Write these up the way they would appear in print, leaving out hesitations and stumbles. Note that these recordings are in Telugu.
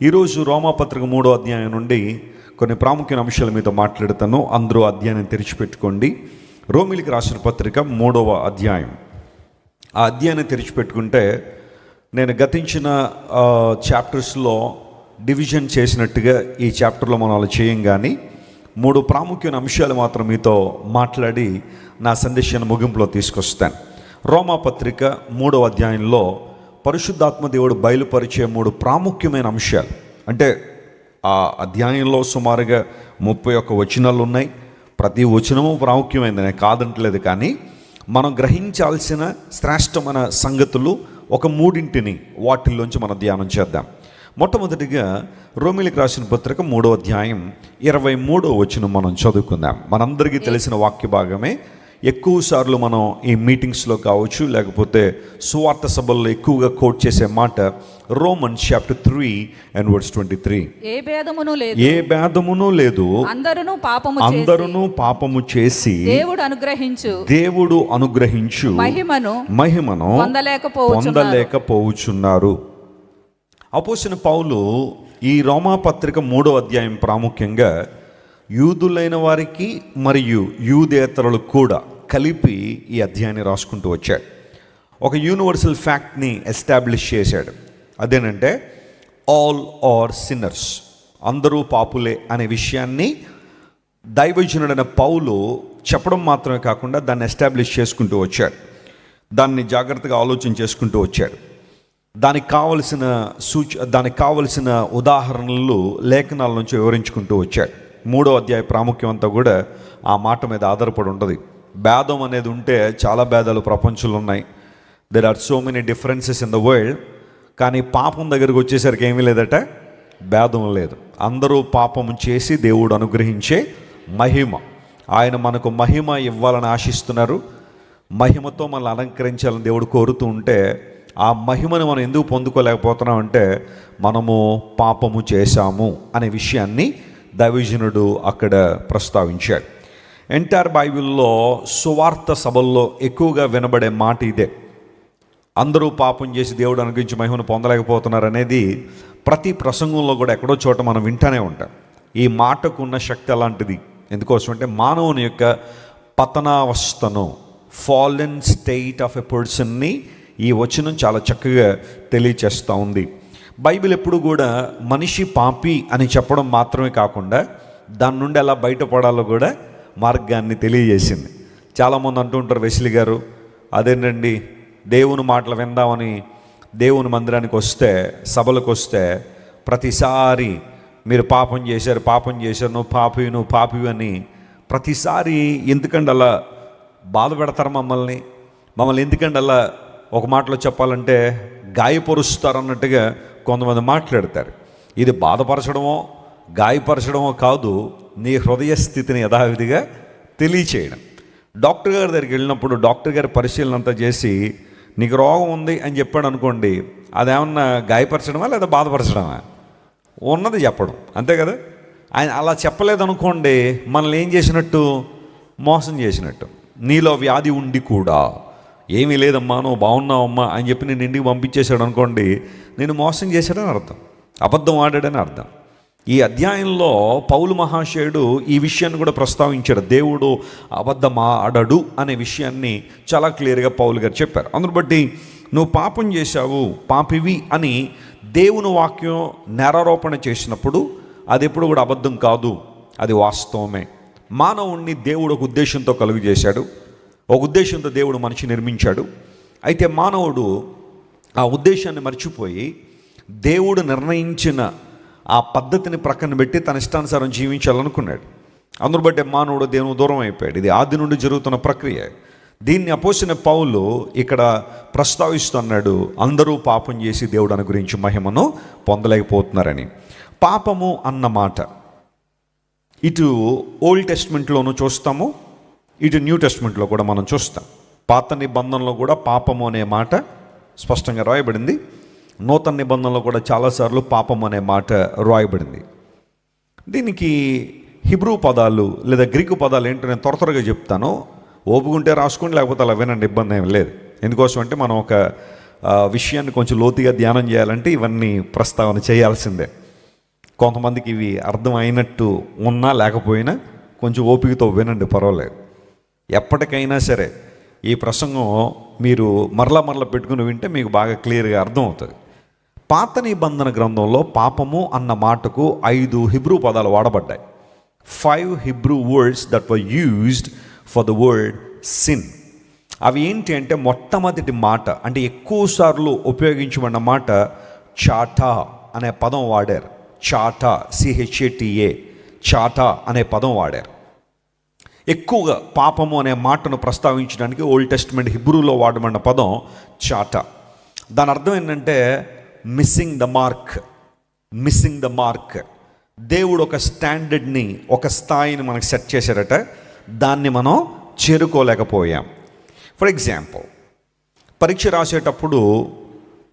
ఈరోజు రోమాపత్రిక 3వ అధ్యాయం నుండి కొన్ని ప్రాముఖ్యమైన అంశాలు మీతో మాట్లాడుతాను. అందరూ అధ్యాయాన్ని తెరిచిపెట్టుకోండి. రోమిలికి రాసిన పత్రిక 3వ అధ్యాయం. ఆ అధ్యాయాన్ని తెరిచిపెట్టుకుంటే నేను గతించిన చాప్టర్స్లో డివిజన్ చేసినట్టుగా ఈ చాప్టర్లో మనం అలా చేయం, కానీ 3 ప్రాముఖ్యమైన అంశాలు మాత్రం మీతో మాట్లాడి నా సందేశాన్ని ముగింపులో తీసుకొస్తాను. రోమాపత్రిక 3వ అధ్యాయంలో పరిశుద్ధాత్మ దేవుడు బయలుపరిచే 3 ప్రాముఖ్యమైన అంశాలు. అంటే ఆ అధ్యాయంలో సుమారుగా 31 వచనాలు ఉన్నాయి. ప్రతి వచనము ప్రాముఖ్యమైనది, నేను కాదంటలేదు, కానీ మనం గ్రహించాల్సిన శ్రేష్టమైన సంగతులు ఒక 3 వాటిల్లోంచి మనం ధ్యానం చేద్దాం. మొట్టమొదటిగా రోమిలికి రాసిన పత్రిక 3వ అధ్యాయం 23వ వచనం మనం చదువుకుందాం. మనందరికీ తెలిసిన వాక్య భాగమే. ఎక్కువ సార్లు మనం ఈ మీటింగ్స్లో కావచ్చు, లేకపోతే సువార్త సభల్లో ఎక్కువగా కోట్ చేసే మాట రోమన్స్ చాప్టర్ 3:23. ఏ భేదమును లేదు, అందరూ పాపము చేసి దేవుడు అనుగ్రహించు మహిమను పొందలేకపోవుచున్నారు. అపోస్తలుడైన పౌలు ఈ రోమాపత్రిక 3వ అధ్యాయం ప్రాముఖ్యంగా యూదులైన వారికి మరియు యూదేతరులకు కూడా కలిపి ఈ అధ్యాయాన్ని రాసుకుంటూ వచ్చాడు. ఒక యూనివర్సల్ ఫ్యాక్ట్ని ఎస్టాబ్లిష్ చేశాడు. అదేనంటే ఆల్ ఆర్ సిన్నర్స్, అందరూ పాపులే అనే విషయాన్ని దైవజనుడైన పౌలు చెప్పడం మాత్రమే కాకుండా దాన్ని ఎస్టాబ్లిష్ చేసుకుంటూ వచ్చాడు. దాన్ని జాగ్రత్తగా ఆలోచన చేసుకుంటూ వచ్చాడు. దానికి కావలసిన ఉదాహరణలు లేఖనాల నుంచి వివరించుకుంటూ వచ్చాడు. 3వ అధ్యాయ ప్రాముఖ్యం అంతా కూడా ఆ మాట మీద ఆధారపడి ఉంటుంది. భేదం అనేది ఉంటే చాలా భేదాలు ప్రపంచంలో ఉన్నాయి. There are so many differences in the world. కానీ పాపం దగ్గరికి వచ్చేసరికి ఏమీ లేదట, భేదం లేదు. అందరూ పాపము చేసి దేవుడు అనుగ్రహించే మహిమ, ఆయన మనకు మహిమ ఇవ్వాలని ఆశిస్తున్నారు. మహిమతో మనల్ని అలంకరించాలని దేవుడు కోరుతూ ఉంటే ఆ మహిమను మనం ఎందుకు పొందుకోలేకపోతున్నాం అంటే మనము పాపము చేశాము అనే విషయాన్ని దైవజనుడు అక్కడ ప్రస్తావించాడు. ఎంటైర్ బైబిల్లో సువార్త సభల్లో ఎక్కువగా వినబడే మాట ఇదే. అందరూ పాపం చేసి దేవుడు అనుగ్రహించి మహిమను పొందలేకపోతున్నారు అనేది ప్రతి ప్రసంగంలో కూడా ఎక్కడో చోట మనం వింటూనే ఉంటాం. ఈ మాటకు ఉన్న శక్తి అలాంటిది. ఎందుకోసం అంటే మానవుని యొక్క పతనావస్థను, ఫాలెన్ స్టేట్ ఆఫ్ ఎ పర్సన్ని ఈ వచనం చాలా చక్కగా తెలియచేస్తూ ఉంది. బైబిల్ ఎప్పుడు కూడా మనిషి పాపి అని చెప్పడం మాత్రమే కాకుండా దాని నుండి ఎలా బయటపడాలో కూడా మార్గాన్ని తెలియజేసింది. చాలామంది అంటూ ఉంటారు, వెస్లీ గారు అదేంటండి దేవుని మాటలు విందామని దేవుని మందిరానికి వస్తే, సభలకు వస్తే ప్రతిసారి మీరు పాపం చేశారు, నువ్వు పాపివి అని ప్రతిసారి ఎందుకండి అలా బాధ పెడతారు మమ్మల్ని ఎందుకండి అలా ఒక మాటలో చెప్పాలంటే గాయపరుస్తారు అన్నట్టుగా కొంతమంది మాట్లాడతారు. ఇది బాధపరచడమో గాయపరచడమో కాదు, నీ హృదయ స్థితిని యథావిధిగా తెలియచేయడం. డాక్టర్ గారి దగ్గరికి వెళ్ళినప్పుడు డాక్టర్ గారి పరిశీలన అంతా చేసి నీకు రోగం ఉంది అని చెప్పాడు అనుకోండి, అదేమన్నా గాయపరచడమా లేదా బాధపరచడమా? ఉన్నది చెప్పడం, అంతే కదా. ఆయన అలా చెప్పలేదనుకోండి, మనల్ని ఏం చేసినట్టు? మోసం చేసినట్టు. నీలో వ్యాధి ఉండి కూడా ఏమీ లేదమ్మా, నువ్వు బాగున్నావమ్మా అని చెప్పి నేను ఇంటికి పంపించేశాడు అనుకోండి, నేను మోసం చేశాడని అర్థం, అబద్ధం ఆడాడని అర్థం. ఈ అధ్యాయంలో పౌలు మహాశయుడు ఈ విషయాన్ని కూడా ప్రస్తావించాడు. దేవుడు అబద్ధం ఆడడు అనే విషయాన్ని చాలా క్లియర్గా పౌలు గారు చెప్పారు. అందును బట్టి నువ్వు పాపం చేశావు, పాపివి అని దేవుని వాక్యం నేరారోపణ చేసినప్పుడు అది ఎప్పుడు కూడా అబద్ధం కాదు, అది వాస్తవమే. మానవుణ్ణి దేవుడు ఒక ఉద్దేశంతో కలుగు చేశాడు, ఒక ఉద్దేశంతో దేవుడు మనిషి నిర్మించాడు. అయితే మానవుడు ఆ ఉద్దేశాన్ని మర్చిపోయి దేవుడు నిర్ణయించిన ఆ పద్ధతిని ప్రక్కన పెట్టి తన ఇష్టానుసారం జీవించాలనుకున్నాడు. అందును బట్టి మానవుడు దేవుని దూరం అయిపోయాడు. ఇది ఆది నుండి జరుగుతున్న ప్రక్రియ. దీన్ని అపోస్తలుడైన పౌలు ఇక్కడ ప్రస్తావిస్తున్నాడు, అందరూ పాపం చేసి దేవుడు అనుగ్రహించి మహిమను పొందలేకపోతున్నారని. పాపము అన్న మాట ఇటు ఓల్డ్ టెస్ట్మెంట్లోనూ చూస్తాము, ఇటు న్యూ టెస్ట్మెంట్లో కూడా మనం చూస్తాం. పాత నిబంధనలో కూడా పాపము అనే మాట స్పష్టంగా రాయబడింది. నూతన నిబంధనలో కూడా చాలాసార్లు పాపం అనే మాట రాయబడింది. దీనికి హిబ్రూ పదాలు లేదా గ్రీకు పదాలు ఏంటో నేను త్వరగా చెప్తాను. ఓపుకుంటే రాసుకోండి, లేకపోతే అలా వినండి, ఇబ్బంది ఏం లేదు. ఎందుకోసం అంటే మనం ఒక విషయాన్ని కొంచెం లోతుగా ధ్యానం చేయాలంటే ఇవన్నీ ప్రస్తావన చేయాల్సిందే. కొంతమందికి ఇవి అర్థమైనట్టు ఉన్నా లేకపోయినా కొంచెం ఓపికతో వినండి, పర్వాలేదు. ఎప్పటికైనా సరే ఈ ప్రసంగం మీరు మరలా పెట్టుకుని వింటే మీకు బాగా క్లియర్గా అర్థమవుతుంది. పాత నిబంధన గ్రంథంలో పాపము అన్న మాటకు 5 హిబ్రూ పదాలు వాడబడ్డాయి. 5 Hebrew words that were used for the word sin. అవి ఏంటి అంటే, మొట్టమొదటి మాట అంటే ఎక్కువసార్లు ఉపయోగించబడిన మాట చాటా అనే పదం వాడారు. చాటా, CHATA, చాటా అనే పదం వాడారు. ఎక్కువగా పాపము అనే మాటను ప్రస్తావించడానికి ఓల్డ్ టెస్ట్మెంట్ హిబ్రూలో వాడబడిన పదం చాటా. దాని అర్థం ఏంటంటే మిస్సింగ్ ద మార్క్. దేవుడు ఒక స్టాండర్డ్ని, ఒక స్థాయిని మనకు సెట్ చేశారట, దాన్ని మనం చేరుకోలేకపోయాం. ఫర్ ఎగ్జాంపుల్, పరీక్ష రాసేటప్పుడు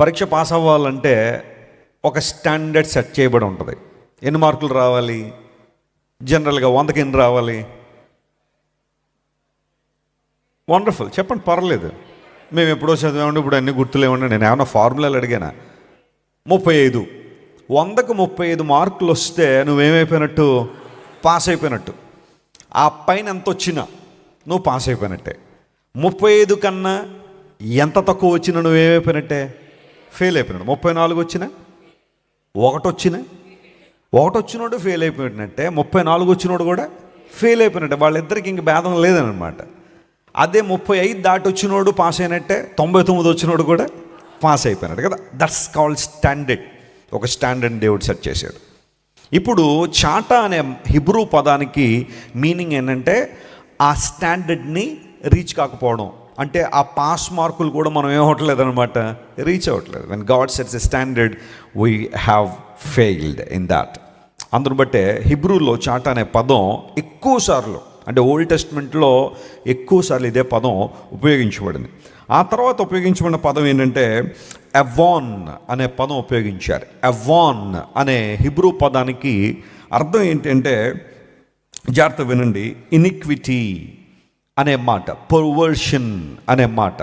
పరీక్ష పాస్ అవ్వాలంటే ఒక స్టాండర్డ్ సెట్ చేయబడి ఉంటుంది. ఎన్ని మార్కులు రావాలి? జనరల్గా 100కి ఎన్ని రావాలి? వండర్ఫుల్, చెప్పండి, పర్లేదు. మేము ఎప్పుడో చదివామండి, ఇప్పుడు అన్నీ గుర్తులేమండి. నేను ఏమన్నా ఫార్ములాలు అడిగానా? 35. 100కు 35 మార్కులు వస్తే నువ్వేమైపోయినట్టు? పాస్ అయిపోయినట్టు. ఆ పైన ఎంత వచ్చినా నువ్వు పాస్ అయిపోయినట్టే. 35 కన్నా ఎంత తక్కువ వచ్చినా నువ్వేమైపోయినట్టే? ఫెయిల్ అయిపోయినట్టు. 34 వచ్చినా, 1 వచ్చినోడు ఫెయిల్ అయిపోయినట్టే, 34 వచ్చినోడు కూడా ఫెయిల్ అయిపోయినట్టే. వాళ్ళిద్దరికి ఇంక భేదం లేదనమాట. అదే 35 దాటి వచ్చినోడు పాస్ అయినట్టే, 99 వచ్చినోడు కూడా పాస్ అయిపోయినట్టు కదా. That's called standard. ఒక స్టాండర్డ్ దేవుడు సెట్ చేశాడు. ఇప్పుడు చాటా అనే హిబ్రూ పదానికి మీనింగ్ ఏంటంటే ఆ స్టాండర్డ్ని రీచ్ కాకపోవడం. అంటే ఆ పాస్ మార్కులు కూడా మనం ఏమవట్లేదు అనమాట, రీచ్ అవ్వట్లేదు. When God sets a standard, we have failed in that. అందును బట్టే హిబ్రూలో చాటా అనే పదం ఎక్కువసార్లు, అంటే ఓల్డ్ టెస్ట్మెంట్లో ఎక్కువసార్లు ఇదే పదం ఉపయోగించబడింది. ఆ తర్వాత ఉపయోగించబడిన పదం ఏంటంటే ఎవాన్ అనే పదం ఉపయోగించారు. ఎవాన్ అనే హిబ్రూ పదానికి అర్థం ఏంటంటే, జాగ్రత్త వినండి, ఇనిక్విటీ అనే మాట, పర్వర్షన్ అనే మాట.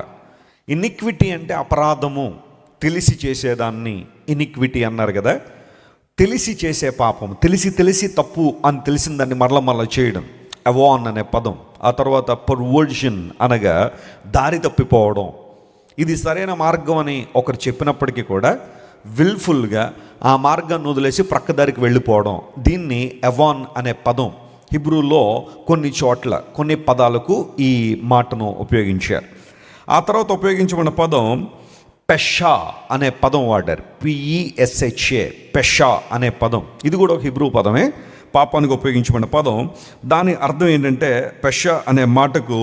ఇనిక్విటీ అంటే అపరాధము, తెలిసి చేసేదాన్ని ఇనిక్విటీ అన్నారు కదా. తెలిసి చేసే పాపం, తెలిసి తప్పు అని తెలిసిన దాన్ని మరల చేయడం, ఎవాన్ అనే పదం. ఆ తర్వాత పర్వర్షన్ అనగా దారి తప్పిపోవడం. ఇది సరైన మార్గం అని ఒకరు చెప్పినప్పటికీ కూడా విల్ఫుల్గా ఆ మార్గాన్ని వదిలేసి ప్రక్క దారికి వెళ్ళిపోవడం, దీన్ని ఎవాన్ అనే పదం హిబ్రూలో కొన్ని చోట్ల కొన్ని పదాలకు ఈ మాటను ఉపయోగించారు. ఆ తర్వాత ఉపయోగించబడిన పదం పెషా అనే పదం వాడారు. PESHA, పెషా అనే పదం. ఇది కూడా ఒక హిబ్రూ పదమే, పాపానికి ఉపయోగించబడిన పదం. దాని అర్థం ఏంటంటే, పెషా అనే మాటకు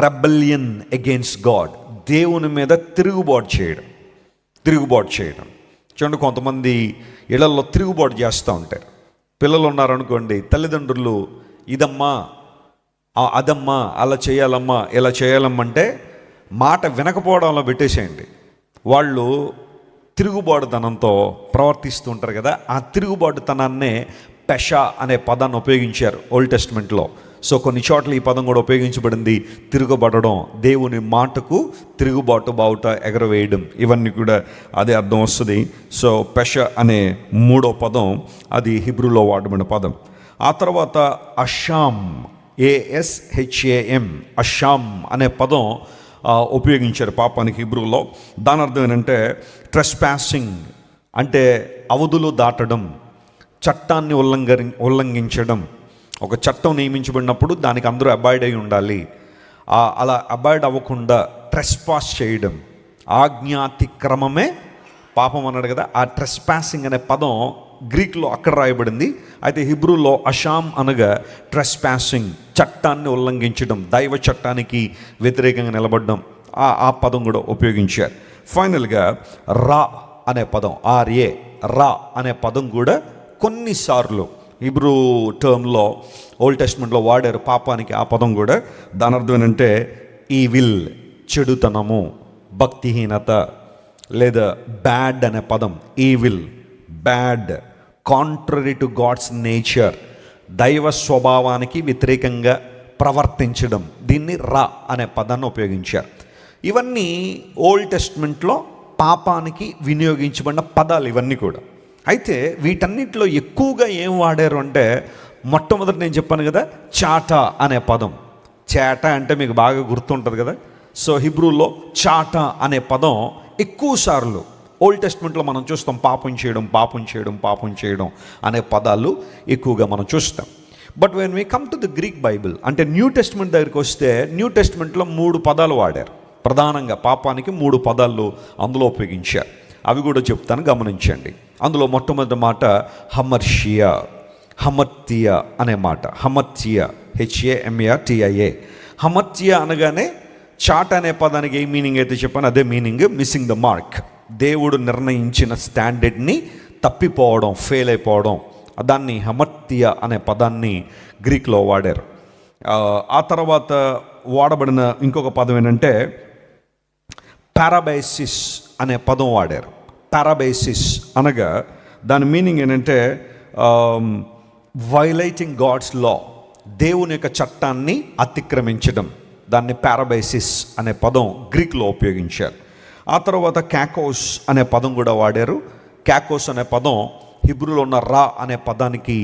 రెబెలియన్ అగెయిన్స్ట్ గాడ్, దేవుని మీద తిరుగుబాటు చేయడం. చూడండి, కొంతమంది ఇళ్లలో తిరుగుబాటు చేస్తూ ఉంటారు. పిల్లలు ఉన్నారనుకోండి, తల్లిదండ్రులు ఇదమ్మా అదమ్మా, అలా చేయాలమ్మా, ఇలా చేయాలమ్మంటే మాట వినకపోవడంలో పెట్టేసేయండి. వాళ్ళు తిరుగుబాటుతనంతో ప్రవర్తిస్తూ ఉంటారు కదా. ఆ తిరుగుబాటుతనాన్నే పెషా అనే పదాన్ని ఉపయోగించారు ఓల్డ్ టెస్ట్మెంట్లో. సో కొన్ని చోట్ల ఈ పదం కూడా ఉపయోగించబడింది. తిరుగుబడడం, దేవుని మాటకు తిరుగుబాటు బావుట ఎగరవేయడం, ఇవన్నీ కూడా అదే అర్థం వస్తుంది. సో పెషా అనే మూడో పదం అది హిబ్రూలో వాడబడిన పదం. ఆ తర్వాత అషామ్, ASHAM, అషామ్ అనే పదం ఉపయోగించారు పాపానికి హిబ్రూలో. దాని అర్థం ఏంటంటే ట్రెస్పాసింగ్, అంటే అవధులు దాటడం, చట్టాన్ని ఉల్లంఘించడం. ఒక చట్టం నియమించబడినప్పుడు దానికి అందరూ అబాయిడ్ అయి ఉండాలి. అలా అబాయిడ్ అవ్వకుండా ట్రెస్పాస్ చేయడం, ఆజ్ఞాతిక్రమమే పాపం అన్నాడు కదా. ఆ ట్రెస్పాసింగ్ అనే పదం గ్రీక్లో అక్కడ రాయబడింది. అయితే హిబ్రూలో అషామ్ అనగా ట్రెస్పాసింగ్, చట్టాన్ని ఉల్లంఘించడం, దైవ చట్టానికి వ్యతిరేకంగా నిలబడడం. ఆ పదం కూడా ఉపయోగించారు. ఫైనల్గా రా అనే పదం, RA, రా అనే పదం కూడా కొన్నిసార్లు హిబ్రూ టర్మ్లో ఓల్డ్ టెస్ట్మెంట్లో వాడారు పాపానికి. ఆ పదం కూడా దాని అర్థం ఏంటంటే ఈవిల్, చెడుతనము, భక్తిహీనత. లేదా బ్యాడ్ అనే పదం, evil, bad, contrary to God's nature, దైవ స్వభావానికి వ్యతిరేకంగా ప్రవర్తించడం. దీన్ని రా అనే పదాన్ని ఉపయోగించారు. ఇవన్నీ ఓల్డ్ టెస్ట్మెంట్లో పాపానికి వినియోగించబడిన పదాలు ఇవన్నీ కూడా. అయితే వీటన్నిటిలో ఎక్కువగా ఏం వాడారు అంటే, మొట్టమొదటి నేను చెప్పాను కదా, చాట అనే పదం. చాట అంటే మీకు బాగా గుర్తుంటుంది కదా. సో హిబ్రూలో చాట అనే పదం ఎక్కువ సార్లు ఓల్డ్ టెస్ట్మెంట్లో మనం చూస్తాం. పాపం చేయడం, పాపం చేయడం, పాపం చేయడం అనే పదాలు ఎక్కువగా మనం చూస్తాం. But when we come to the Greek Bible, అంటే న్యూ టెస్ట్మెంట్ దగ్గరికి వస్తే, న్యూ టెస్ట్మెంట్లో 3 పదాలు వాడారు. ప్రధానంగా పాపానికి 3 పదాలు అందులో ఉపయోగించారు. అవి కూడా చెప్తాను, గమనించండి. అందులో మొట్టమొదటి మాట హమర్షియా, హమత్తియా అనే మాట. హమత్తియా, HAMATIA. హమత్తియా అనగానే చాట్ అనే పదానికి ఏ మీనింగ్ అయితే చెప్పాను అదే మీనింగ్. మిస్సింగ్ ద మార్క్, దేవుడు నిర్ణయించిన స్టాండర్డ్ని తప్పిపోవడం, ఫెయిల్ అయిపోవడం. దాన్ని హమత్తియా అనే పదాన్ని గ్రీక్లో వాడారు. ఆ తర్వాత వాడబడిన ఇంకొక పదం ఏంటంటే పారాబైసిస్ అనే పదం వాడారు. పారాబైసిస్ అనగా దాని మీనింగ్ ఏంటంటే వైలేటింగ్ గాడ్స్ లా, దేవుని యొక్క చట్టాన్ని అతిక్రమించడం. దాన్ని పారాబైసిస్ అనే పదం గ్రీక్లో ఉపయోగించారు. ఆ తర్వాత క్యాకోస్ అనే పదం కూడా వాడారు. క్యాకోస్ అనే పదం హిబ్రూలో ఉన్న రా అనే పదానికి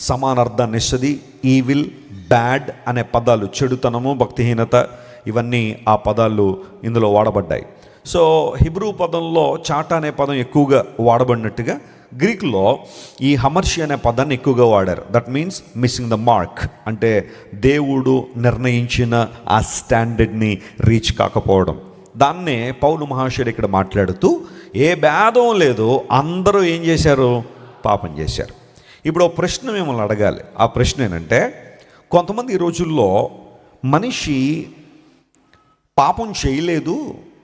సమానార్థాన్ని ఇస్తుంది. ఈవిల్, బ్యాడ్ అనే పదాలు, చెడుతనము, భక్తిహీనత, ఇవన్నీ ఆ పదాలు ఇందులో వాడబడ్డాయి. సో హిబ్రూ పదంలో చాట అనే పదం ఎక్కువగా వాడబడినట్టుగా గ్రీక్లో ఈ హమర్షి అనే పదాన్ని ఎక్కువగా వాడారు. That means missing the mark, అంటే దేవుడు నిర్ణయించిన ఆ స్టాండర్డ్ని రీచ్ కాకపోవడం. దాన్నే పౌలు మహాశయుడు ఇక్కడ మాట్లాడుతూ, ఏ భేదం లేదు, అందరూ ఏం చేశారు? పాపం చేశారు. ఇప్పుడు ఒక ప్రశ్న మిమ్మల్ని అడగాలి. ఆ ప్రశ్న ఏంటంటే, కొంతమంది ఈ రోజుల్లో మనిషి పాపం చేయలేదు,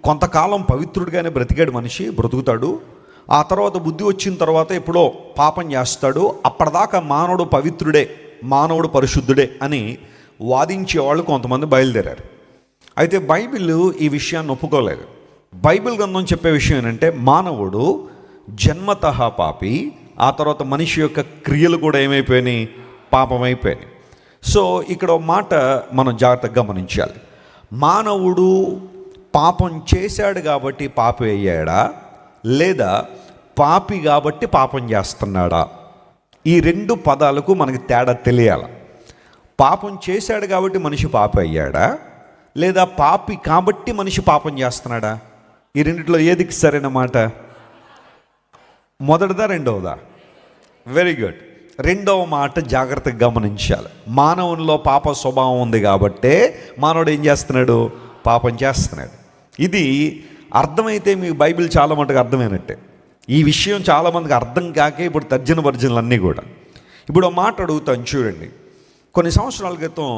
కొంతకాలం పవిత్రుడిగానే బ్రతికాడు, మనిషి బ్రతుకుతాడు, ఆ తర్వాత బుద్ధి వచ్చిన తర్వాత ఎప్పుడో పాపం చేస్తాడు, అప్పటిదాకా మానవుడు పవిత్రుడే, మానవుడు పరిశుద్ధుడే అని వాదించేవాళ్ళు కొంతమంది బయలుదేరారు. అయితే బైబిల్ ఈ విషయాన్ని ఒప్పుకోలేదు. బైబిల్ గ్రంథం చెప్పే విషయం ఏంటంటే, మానవుడు జన్మతః పాపి, ఆ తర్వాత మనిషి యొక్క క్రియలు కూడా ఏమైపోయినాయి? పాపమైపోయినాయి. సో ఇక్కడ ఒక మాట మనం జాగ్రత్తగా గమనించాలి. మానవుడు పాపం చేశాడు కాబట్టి పాపి అయ్యాడా, లేదా పాపి కాబట్టి పాపం చేస్తున్నాడా? ఈ 2 పదాలకు మనకి తేడా తెలియాలి. పాపం చేశాడు కాబట్టి మనిషి పాపి అయ్యాడా, లేదా పాపి కాబట్టి మనిషి పాపం చేస్తున్నాడా? ఈ రెండిట్లో ఏది సరైన మాట? మొదటిదా రెండవదా? Very good. రెండవ మాట జాగ్రత్తగా గమనించాలి. మానవునిలో పాప స్వభావం ఉంది కాబట్టే మానవుడు ఏం చేస్తున్నాడు? పాపం చేస్తున్నాడు. ఇది అర్థమైతే మీకు బైబిల్ చాలా మటుకు అర్థమైనట్టే. ఈ విషయం చాలామందికి అర్థం కాకే ఇప్పుడు తర్జన భర్జనలు అన్నీ కూడా. ఇప్పుడు ఒక మాట అడుగుతాను చూడండి. కొన్ని సంవత్సరాల క్రితం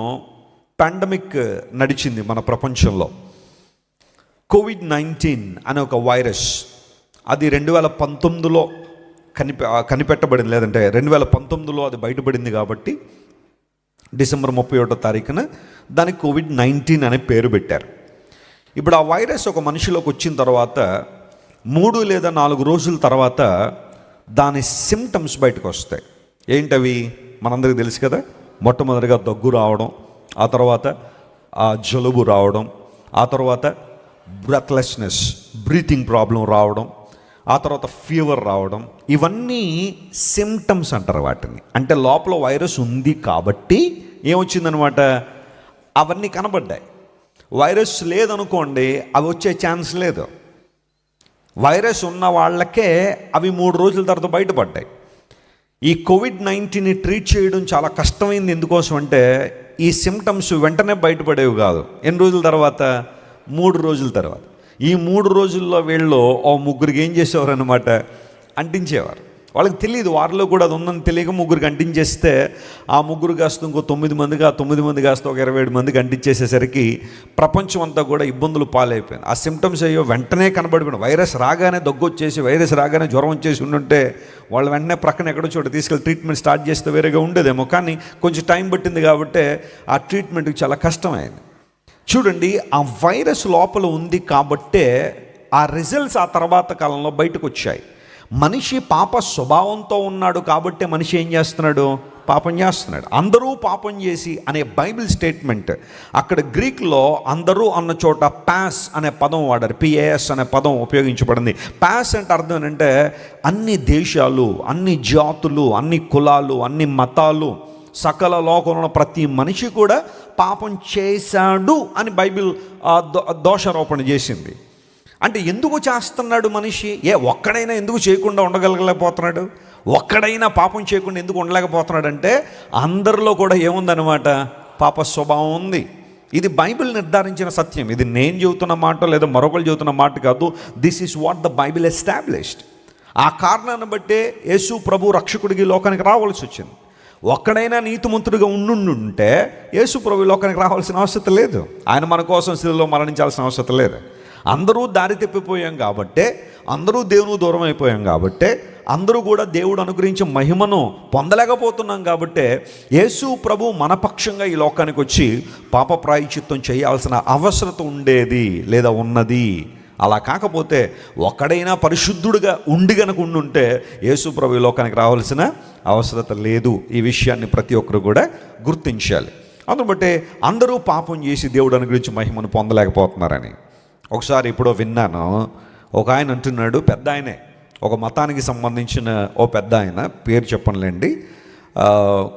పాండమిక్ నడిచింది మన ప్రపంచంలో. COVID-19 అనే ఒక వైరస్, అది 2019లో కనిపెట్టబడింది, లేదంటే 2019లో అది బయటపడింది. కాబట్టి డిసెంబర్ 31వ తారీఖున దానికి COVID-19 అనే పేరు పెట్టారు. ఇప్పుడు ఆ వైరస్ ఒక మనిషిలోకి వచ్చిన తర్వాత 3 లేదా 4 రోజుల తర్వాత దాని సిమ్టమ్స్ బయటకు వస్తాయి. ఏంటవి? మనందరికీ తెలుసు కదా. మొట్టమొదటిగా దగ్గు రావడం, ఆ తర్వాత జలుబు రావడం, ఆ తర్వాత బ్రెత్లెస్నెస్, బ్రీతింగ్ ప్రాబ్లం రావడం, ఆ తర్వాత ఫీవర్ రావడం. ఇవన్నీ సిమ్టమ్స్ అంటారు వాటిని. అంటే లోపల వైరస్ ఉంది కాబట్టి ఏమొచ్చిందనమాట, అవన్నీ కనబడ్డాయి. వైరస్ లేదనుకోండి, అవి వచ్చే ఛాన్స్ లేదు. వైరస్ ఉన్న వాళ్ళకే అవి 3 రోజుల తర్వాత బయటపడ్డాయి. ఈ COVID-19ని ట్రీట్ చేయడం చాలా కష్టమైంది. ఎందుకోసం అంటే ఈ సిమ్టమ్స్ వెంటనే బయటపడేవి కాదు. ఎన్ని రోజుల తర్వాత? 3 రోజుల తర్వాత. ఈ 3 రోజుల్లో వీళ్ళు ఓ 3 ఏం చేసేవారు అనమాట, అంటించేవారు. వాళ్ళకి తెలియదు, వారిలో కూడా అది ఉందని తెలియక 3 అంటించేస్తే ఆ 3 కాస్త ఇంకో 9 మందికి, ఆ 9 మంది కాస్త ఒక 27 మందికి అంటించేసేసరికి ప్రపంచం అంతా కూడా ఇబ్బందులు పాలైపోయింది. ఆ సిమ్టమ్స్ అయ్యో వెంటనే కనబడిపోయిన వైరస్ రాగానే దగ్గు వచ్చేసి, వైరస్ రాగానే జ్వరం వచ్చేసి ఉండుంటే వాళ్ళు వెంటనే ప్రక్కన ఎక్కడో చోట తీసుకెళ్ళి ట్రీట్మెంట్ స్టార్ట్ చేస్తే వేరేగా ఉండేదేమో. కానీ కొంచెం టైం పట్టింది కాబట్టి ఆ ట్రీట్మెంట్కి చాలా కష్టమైంది. చూడండి, ఆ వైరస్ లోపల ఉంది కాబట్టే ఆ రిజల్ట్స్ ఆ తర్వాత కాలంలో బయటకు వచ్చాయి. మనిషి పాప స్వభావంతో ఉన్నాడు కాబట్టి మనిషి ఏం చేస్తున్నాడు? పాపం చేస్తున్నాడు. అందరూ పాపం చేసి అనే బైబిల్ స్టేట్మెంట్ అక్కడ గ్రీక్లో అందరూ అన్న చోట పాస్ అనే పదం వాడారు. పిఏఎస్ అనే పదం ఉపయోగించబడింది. పాస్ అంటే అర్థం ఏంటంటే అన్ని దేశాలు, అన్ని జాతులు, అన్ని కులాలు, అన్ని మతాలు, సకల లోకంలో ప్రతి మనిషి కూడా పాపం చేశాడు అని బైబిల్ దోషారోపణ చేసింది. అంటే ఎందుకు చేస్తున్నాడు మనిషి? ఒక్కడైనా ఎందుకు చేయకుండా ఉండగలగలేకపోతున్నాడు? ఒక్కడైనా పాపం చేయకుండా ఎందుకు ఉండలేకపోతున్నాడు అంటే అందరిలో కూడా ఏముందన్నమాట, పాప స్వభావం ఉంది. ఇది బైబిల్ నిర్ధారించిన సత్యం. ఇది నేను చెబుతున్న మాట లేదా మరొకరు చెబుతున్న మాట కాదు. This is what the Bible established. ఆ కారణాన్ని బట్టే యేసు ప్రభు రక్షకుడికి లోకానికి రావాల్సి వచ్చింది. ఒక్కడైనా నీతిమంతుడిగా ఉండుంటే యేసు ప్రభు లోకానికి రావాల్సిన అవసరం లేదు. ఆయన మన కోసం శిలువలో మరణించాల్సిన అవసరం లేదు. అందరూ దారి తప్పిపోయాం కాబట్టే, అందరూ దేవునికి దూరం అయిపోయాం కాబట్టే, అందరూ కూడా దేవుడు అనుగ్రహించే మహిమను పొందలేకపోతున్నాం కాబట్టే యేసు ప్రభు మన పక్షంగా ఈ లోకానికి వచ్చి పాప ప్రాయశ్చిత్తం చేయాల్సిన అవసరం ఉండేది లేదా ఉన్నది. అలా కాకపోతే ఒక్కడైనా పరిశుద్ధుడిగా ఉండుంటే యేసు ప్రభు ఈ లోకానికి రావాల్సిన అవసరం లేదు. ఈ విషయాన్ని ప్రతి ఒక్కరు కూడా గుర్తించాలి. అందును బట్టే అందరూ పాపం చేసి దేవుడు అనుగ్రహించి మహిమను పొందలేకపోతున్నారని. ఒకసారి ఎప్పుడో విన్నాను, ఒక ఆయన అంటున్నాడు, పెద్ద ఆయనే, ఒక మతానికి సంబంధించిన ఓ పెద్ద ఆయన, పేరు చెప్పనులేండి,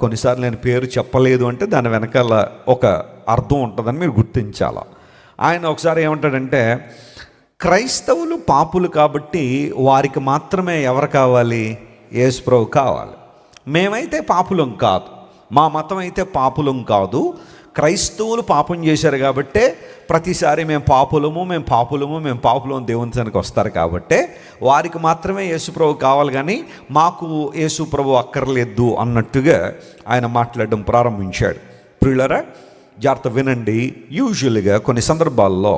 కొన్నిసార్లు నేను పేరు చెప్పలేదు అంటే దాని వెనకాల ఒక అర్థం ఉంటుందని మీరు గుర్తించాలి. ఆయన ఒకసారి ఏమంటాడంటే, క్రైస్తవులు పాపులు కాబట్టి వారికి మాత్రమే ఎవరు కావాలి? యేసు ప్రభు కావాలి. మేమైతే పాపులం కాదు, మా మతం అయితే పాపులం కాదు, క్రైస్తవులు పాపం చేశారు కాబట్టే ప్రతిసారి మేము పాపులము దేవుని సన్నిధికి వస్తారు కాబట్టే వారికి మాత్రమే యేసుప్రభు కావాలి, కానీ మాకు యేసుప్రభు అక్కర్లేదు అన్నట్టుగా ఆయన మాట్లాడడం ప్రారంభించాడు. ప్రియులారా, జాగ్రత్త వినండి. యూజువల్గా కొన్ని సందర్భాల్లో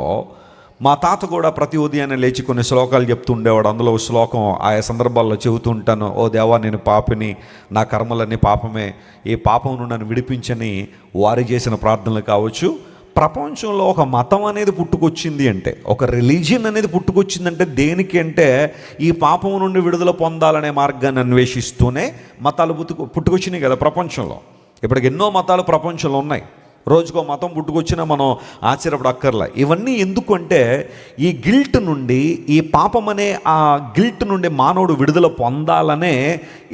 మా తాత కూడా ప్రతి ఉదయాన్నే లేచి కొన్ని శ్లోకాలు చెప్తూ ఉండేవాడు. అందులో శ్లోకం ఆయా సందర్భాల్లో చెబుతూ ఉంటాను. ఓ దేవా, నేను పాపిని, నా కర్మలన్నీ పాపమే, ఈ పాపం నుండి నన్ను విడిపించని వారు చేసిన ప్రార్థనలు కావచ్చు. ప్రపంచంలో ఒక మతం అనేది పుట్టుకొచ్చింది అంటే, ఒక రిలీజియన్ అనేది పుట్టుకొచ్చిందంటే దేనికి అంటే ఈ పాపం నుండి విడుదల పొందాలనే మార్గాన్ని అన్వేషిస్తూనే మతాలు పుట్టుకొచ్చినాయి కదా ప్రపంచంలో. ఇప్పటికి ఎన్నో మతాలు ప్రపంచంలో ఉన్నాయి. రోజుకో మతం పుట్టుకొచ్చినా మనం ఆశ్చర్యపడక్కర్లా. ఇవన్నీ ఎందుకంటే ఈ గిల్ట్ నుండి, ఈ పాపం అనే ఆ గిల్ట్ నుండి మానవుడు విడుదల పొందాలనే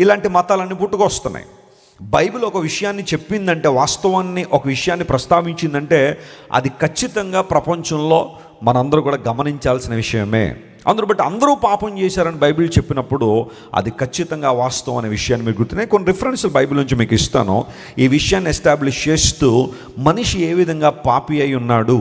ఇలాంటి మతాలన్నీ పుట్టుకొస్తున్నాయి. బైబిల్ ఒక విషయాన్ని చెప్పిందంటే, వాస్తవాన్ని ఒక విషయాన్ని ప్రస్తావించిందంటే అది ఖచ్చితంగా ప్రపంచంలో మనందరూ కూడా గమనించాల్సిన విషయమే. అందును బట్టి అందరూ పాపం చేశారని బైబిల్ చెప్పినప్పుడు అది ఖచ్చితంగా వాస్తవం అనే విషయాన్ని మీరు గుర్తున్నాయి. కొన్ని రిఫరెన్స్లు బైబిల్ నుంచి మీకు ఇస్తాను. ఈ విషయాన్ని ఎస్టాబ్లిష్ చేస్తూ మనిషి ఏ విధంగా పాపి అయి ఉన్నాడు,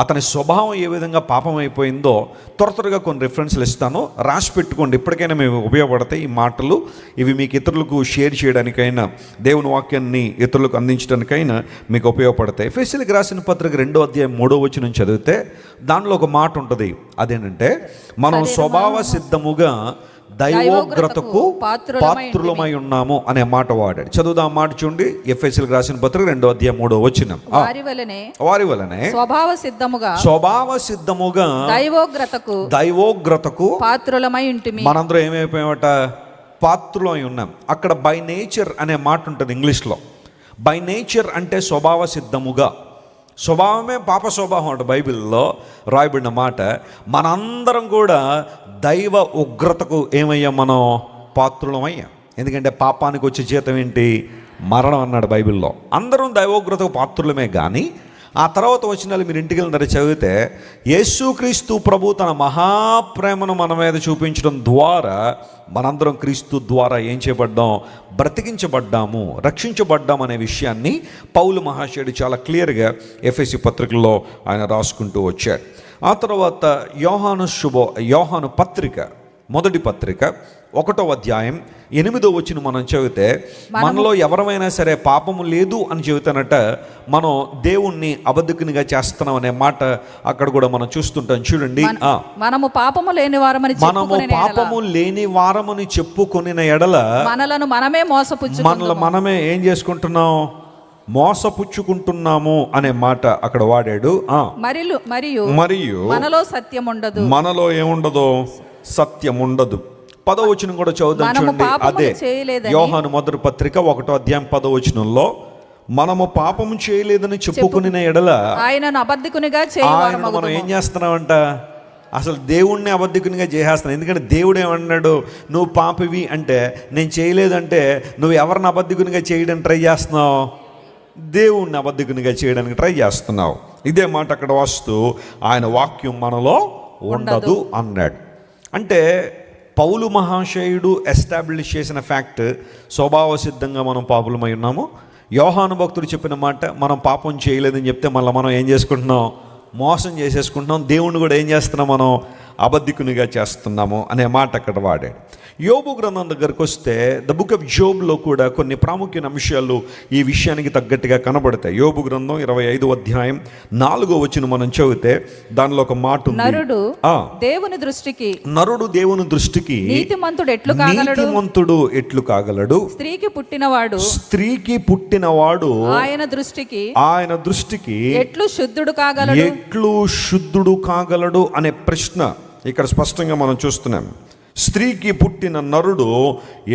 అతని స్వభావం ఏ విధంగా పాపం అయిపోయిందో త్వరగా కొన్ని రిఫరెన్స్లు ఇస్తాను, రాసి పెట్టుకోండి. ఇప్పటికైనా మేము ఉపయోగపడతాయి ఈ మాటలు. ఇవి మీకు ఇతరులకు షేర్ చేయడానికైనా, దేవుని వాక్యాన్ని ఇతరులకు అందించడానికైనా మీకు ఉపయోగపడతాయి. ఎఫెసీయులకు రాసిన పత్రిక 2వ అధ్యాయం 3వ వచనం చదివితే దానిలో ఒక మాట ఉంటుంది. అదేంటంటే, మనం స్వభావ సిద్ధముగా దైవోగ్రతకు పాత్రులమై ఉన్నాము అనే మాట వాడాడు. చదువుదాం మాట చూడండి. ఎఫెసీయులకు రాసిన పత్రిక 2వ అధ్యాయం 3వ వచనం. వారి వలనే స్వభావ సిద్ధముగా దైవోగ్రతకు పాత్రులమై ఉంటిమి. మనందరం ఏమైపోయామట? పాత్రులమై ఉన్నాం. అక్కడ బై నేచర్ అనే మాట ఉంటుంది ఇంగ్లీష్లో. బై నేచర్ అంటే స్వభావ సిద్ధముగా. స్వభావమే పాప స్వభావం అంట బైబిల్లో రాయబడిన మాట. మనందరం కూడా దైవ ఉగ్రతకు ఏమయ్యాం? మనం పాత్రులమయ్యాం. ఎందుకంటే పాపానికి వచ్చే జీతం ఏంటి? మరణం అన్నాడు బైబిల్లో. అందరం దైవోగ్రతకు పాత్రులమే. కానీ ఆ తర్వాత వచనాలు మీరు ఇంటికి వెళ్ళిన చదివితే, యేసుక్రీస్తు ప్రభు తన మహాప్రేమను మన మీద చూపించడం ద్వారా మనందరం క్రీస్తు ద్వారా ఏం చేయబడ్డాం? బ్రతికించబడ్డాము, రక్షించబడ్డాం అనే విషయాన్ని పౌలు మహాశయుడు చాలా క్లియర్గా ఎఫెసీ పత్రికల్లో ఆయన రాసుకుంటూ వచ్చాడు. ఆ తర్వాత యోహాను పత్రిక, మొదటి పత్రిక 1వ అధ్యాయం 8వ వచనం మనం చదివితే, మనలో ఎవరమైనా సరే పాపము లేదు అని చెబుతానట, మనం దేవుణ్ణి అబద్ధకునిగా చేస్తున్నాం అనే మాట అక్కడ కూడా మనం చూస్తుంటాం. చూడండి, మనము పాపము లేని వారమని చెప్పుకొనిన ఎడల మనల్ని మనమే ఏం చేసుకుంటున్నాం? మోసపుచ్చుకుంటున్నాము అనే మాట అక్కడ వాడాడు. మరియు మనలో సత్యం ఉండదు. మనలో ఏముండదు? సత్యం ఉండదు. 10వ వచనం కూడా చదువుదాం మనము చూడండి. పాపములు అదే చేయలేదని యోహాను మొదటి పత్రిక 1వ అధ్యాయం 10వ వచనంలో, మనము పాపము చేయలేదని చెప్పుకునే ఎడల ఆయనను అబద్ధికునిగా ఆయన చేయవారమగుదుము. మనం ఏం చేస్తున్నామంట, అసలు దేవుణ్ణి అబద్ధికునిగా చేసేస్తున్నాం. ఎందుకంటే దేవుడు ఏమన్నాడు, నువ్వు పాపివి అంటే, నేను చేయలేదంటే నువ్వు ఎవరిని అబద్ధికునిగా చేయడానికి ట్రై చేస్తున్నావు, దేవుణ్ణి అబద్ధికునిగా చేయడానికి ట్రై చేస్తున్నావు. ఇదే మాట అక్కడ వస్తూ ఆయన వాక్యం మనలో ఉండదు అన్నాడు. అంటే పౌలు మహాశయుడు ఎస్టాబ్లిష్ చేసిన ఫ్యాక్ట్, స్వభావ సిద్ధంగా మనం పాపులమై ఉన్నాము. యోహాను భక్తుడు చెప్పిన మాట, మనం పాపం చేయలేదని చెప్తే మళ్ళీ మనం ఏం చేసుకుంటున్నాం, మోసం చేసేసుకుంటున్నాం. దేవుణ్ణి కూడా ఏం చేస్తున్నాం, మనం అబద్ధికునిగా చేస్తున్నాము అనే మాట అక్కడ వాడాడు. యోబు గ్రంథం దగ్గరకు వస్తే ద బుక్ ఆఫ్ జోబ్లో కూడా కొన్ని ప్రాముఖ్యమైన అంశాలు ఈ విషయానికి తగ్గట్టుగా కనబడతాయి. యోబు గ్రంథం 25వ అధ్యాయం 4వ వచనం మనం చదివితే దానిలో ఒక మాట ఉంది. నరుడు దేవుని దృష్టికి నీతిమంతుడు ఎట్లు కాగలడు, స్త్రీకి పుట్టినవాడు ఆయన దృష్టికి ఎట్లు శుద్ధుడు కాగలడు అనే ప్రశ్న ఇక్కడ స్పష్టంగా మనం చూస్తున్నాం. స్త్రీకి పుట్టిన నరుడు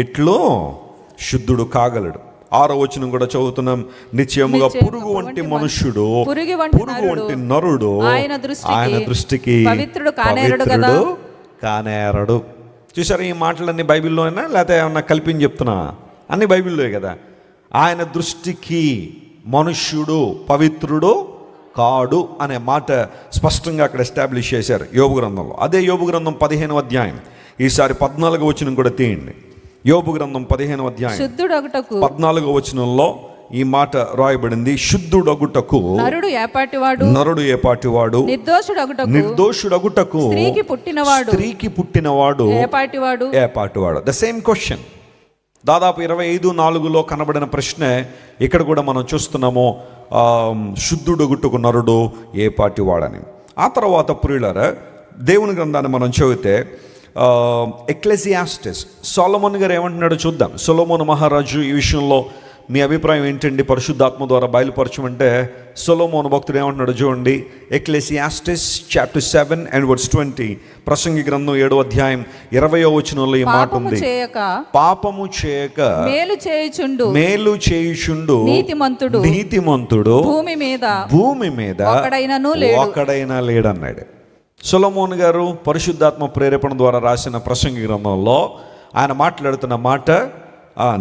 ఎట్లో శుద్ధుడు కాగలడు. 6వ వచనం కూడా చదువుతున్నాం. నిశ్చయముగా పురుగు వంటి మనుష్యుడు, పురుగు వంటి నరుడు ఆయన దృష్టికి పవిత్రుడు కానేరడు. చూసారా, ఈ మాటలన్నీ బైబిల్లోనే లేకపోతే ఏమన్నా కల్పించి చెప్తున్నా? అన్ని బైబిల్లో కదా. ఆయన దృష్టికి మనుష్యుడు పవిత్రుడు కాడు అనే మాట స్పష్టంగా అక్కడ ఎస్టాబ్లిష్ చేశారు యోబు గ్రంథంలో. అదే యోబు గ్రంథం 15వ అధ్యాయం, ఈసారి 14వ వచనం కూడా తీయండి. యోబు గ్రంథం 15వ అధ్యాయం 14వ వచనంలో ఈ మాట రాయబడింది. శుద్ధుడగుటకు నరుడు ఏపాటివాడు, నిర్దోషుడగుటకు స్త్రీకి పుట్టినవాడు ఏపాటివాడు. ద సేమ్ క్వశ్చన్ దాదాపు 25:4లో కనబడిన ప్రశ్నే ఇక్కడ కూడా మనం చూస్తున్నాము. శుద్ధుడగుటకు నరుడు ఏపాటివాడని. ఆ తర్వాత ప్రియులారా, దేవుని గ్రంథాన్ని మనం చదివితే ఎక్లెసియాస్టిస్ సొలొమోన్ గారు ఏమంటున్నాడో చూద్దాం. సొలొమోను మహారాజు ఈ విషయంలో మీ అభిప్రాయం ఏంటండి, పరిశుద్ధాత్మ ద్వారా బయలుపరచమంటే సొలొమోను భక్తుడు ఏమంటున్నాడో చూడండి. ఎక్లెసియాస్టిస్ చాప్టర్ 7 and verse 20, ప్రసంగి గ్రంథం 7వ అధ్యాయం 20వ వచనంలో ఈ మాట ఉంది. పాపము చేయక మేలు చేయుచుండు నీతిమంతుడు భూమి మీద ఒకడైనా లేడన్నాడు. సొలొమోన్ గారు పరిశుద్ధాత్మ ప్రేరేపణ ద్వారా రాసిన ప్రసంగి గ్రంథంలో ఆయన మాట్లాడుతున్న మాట,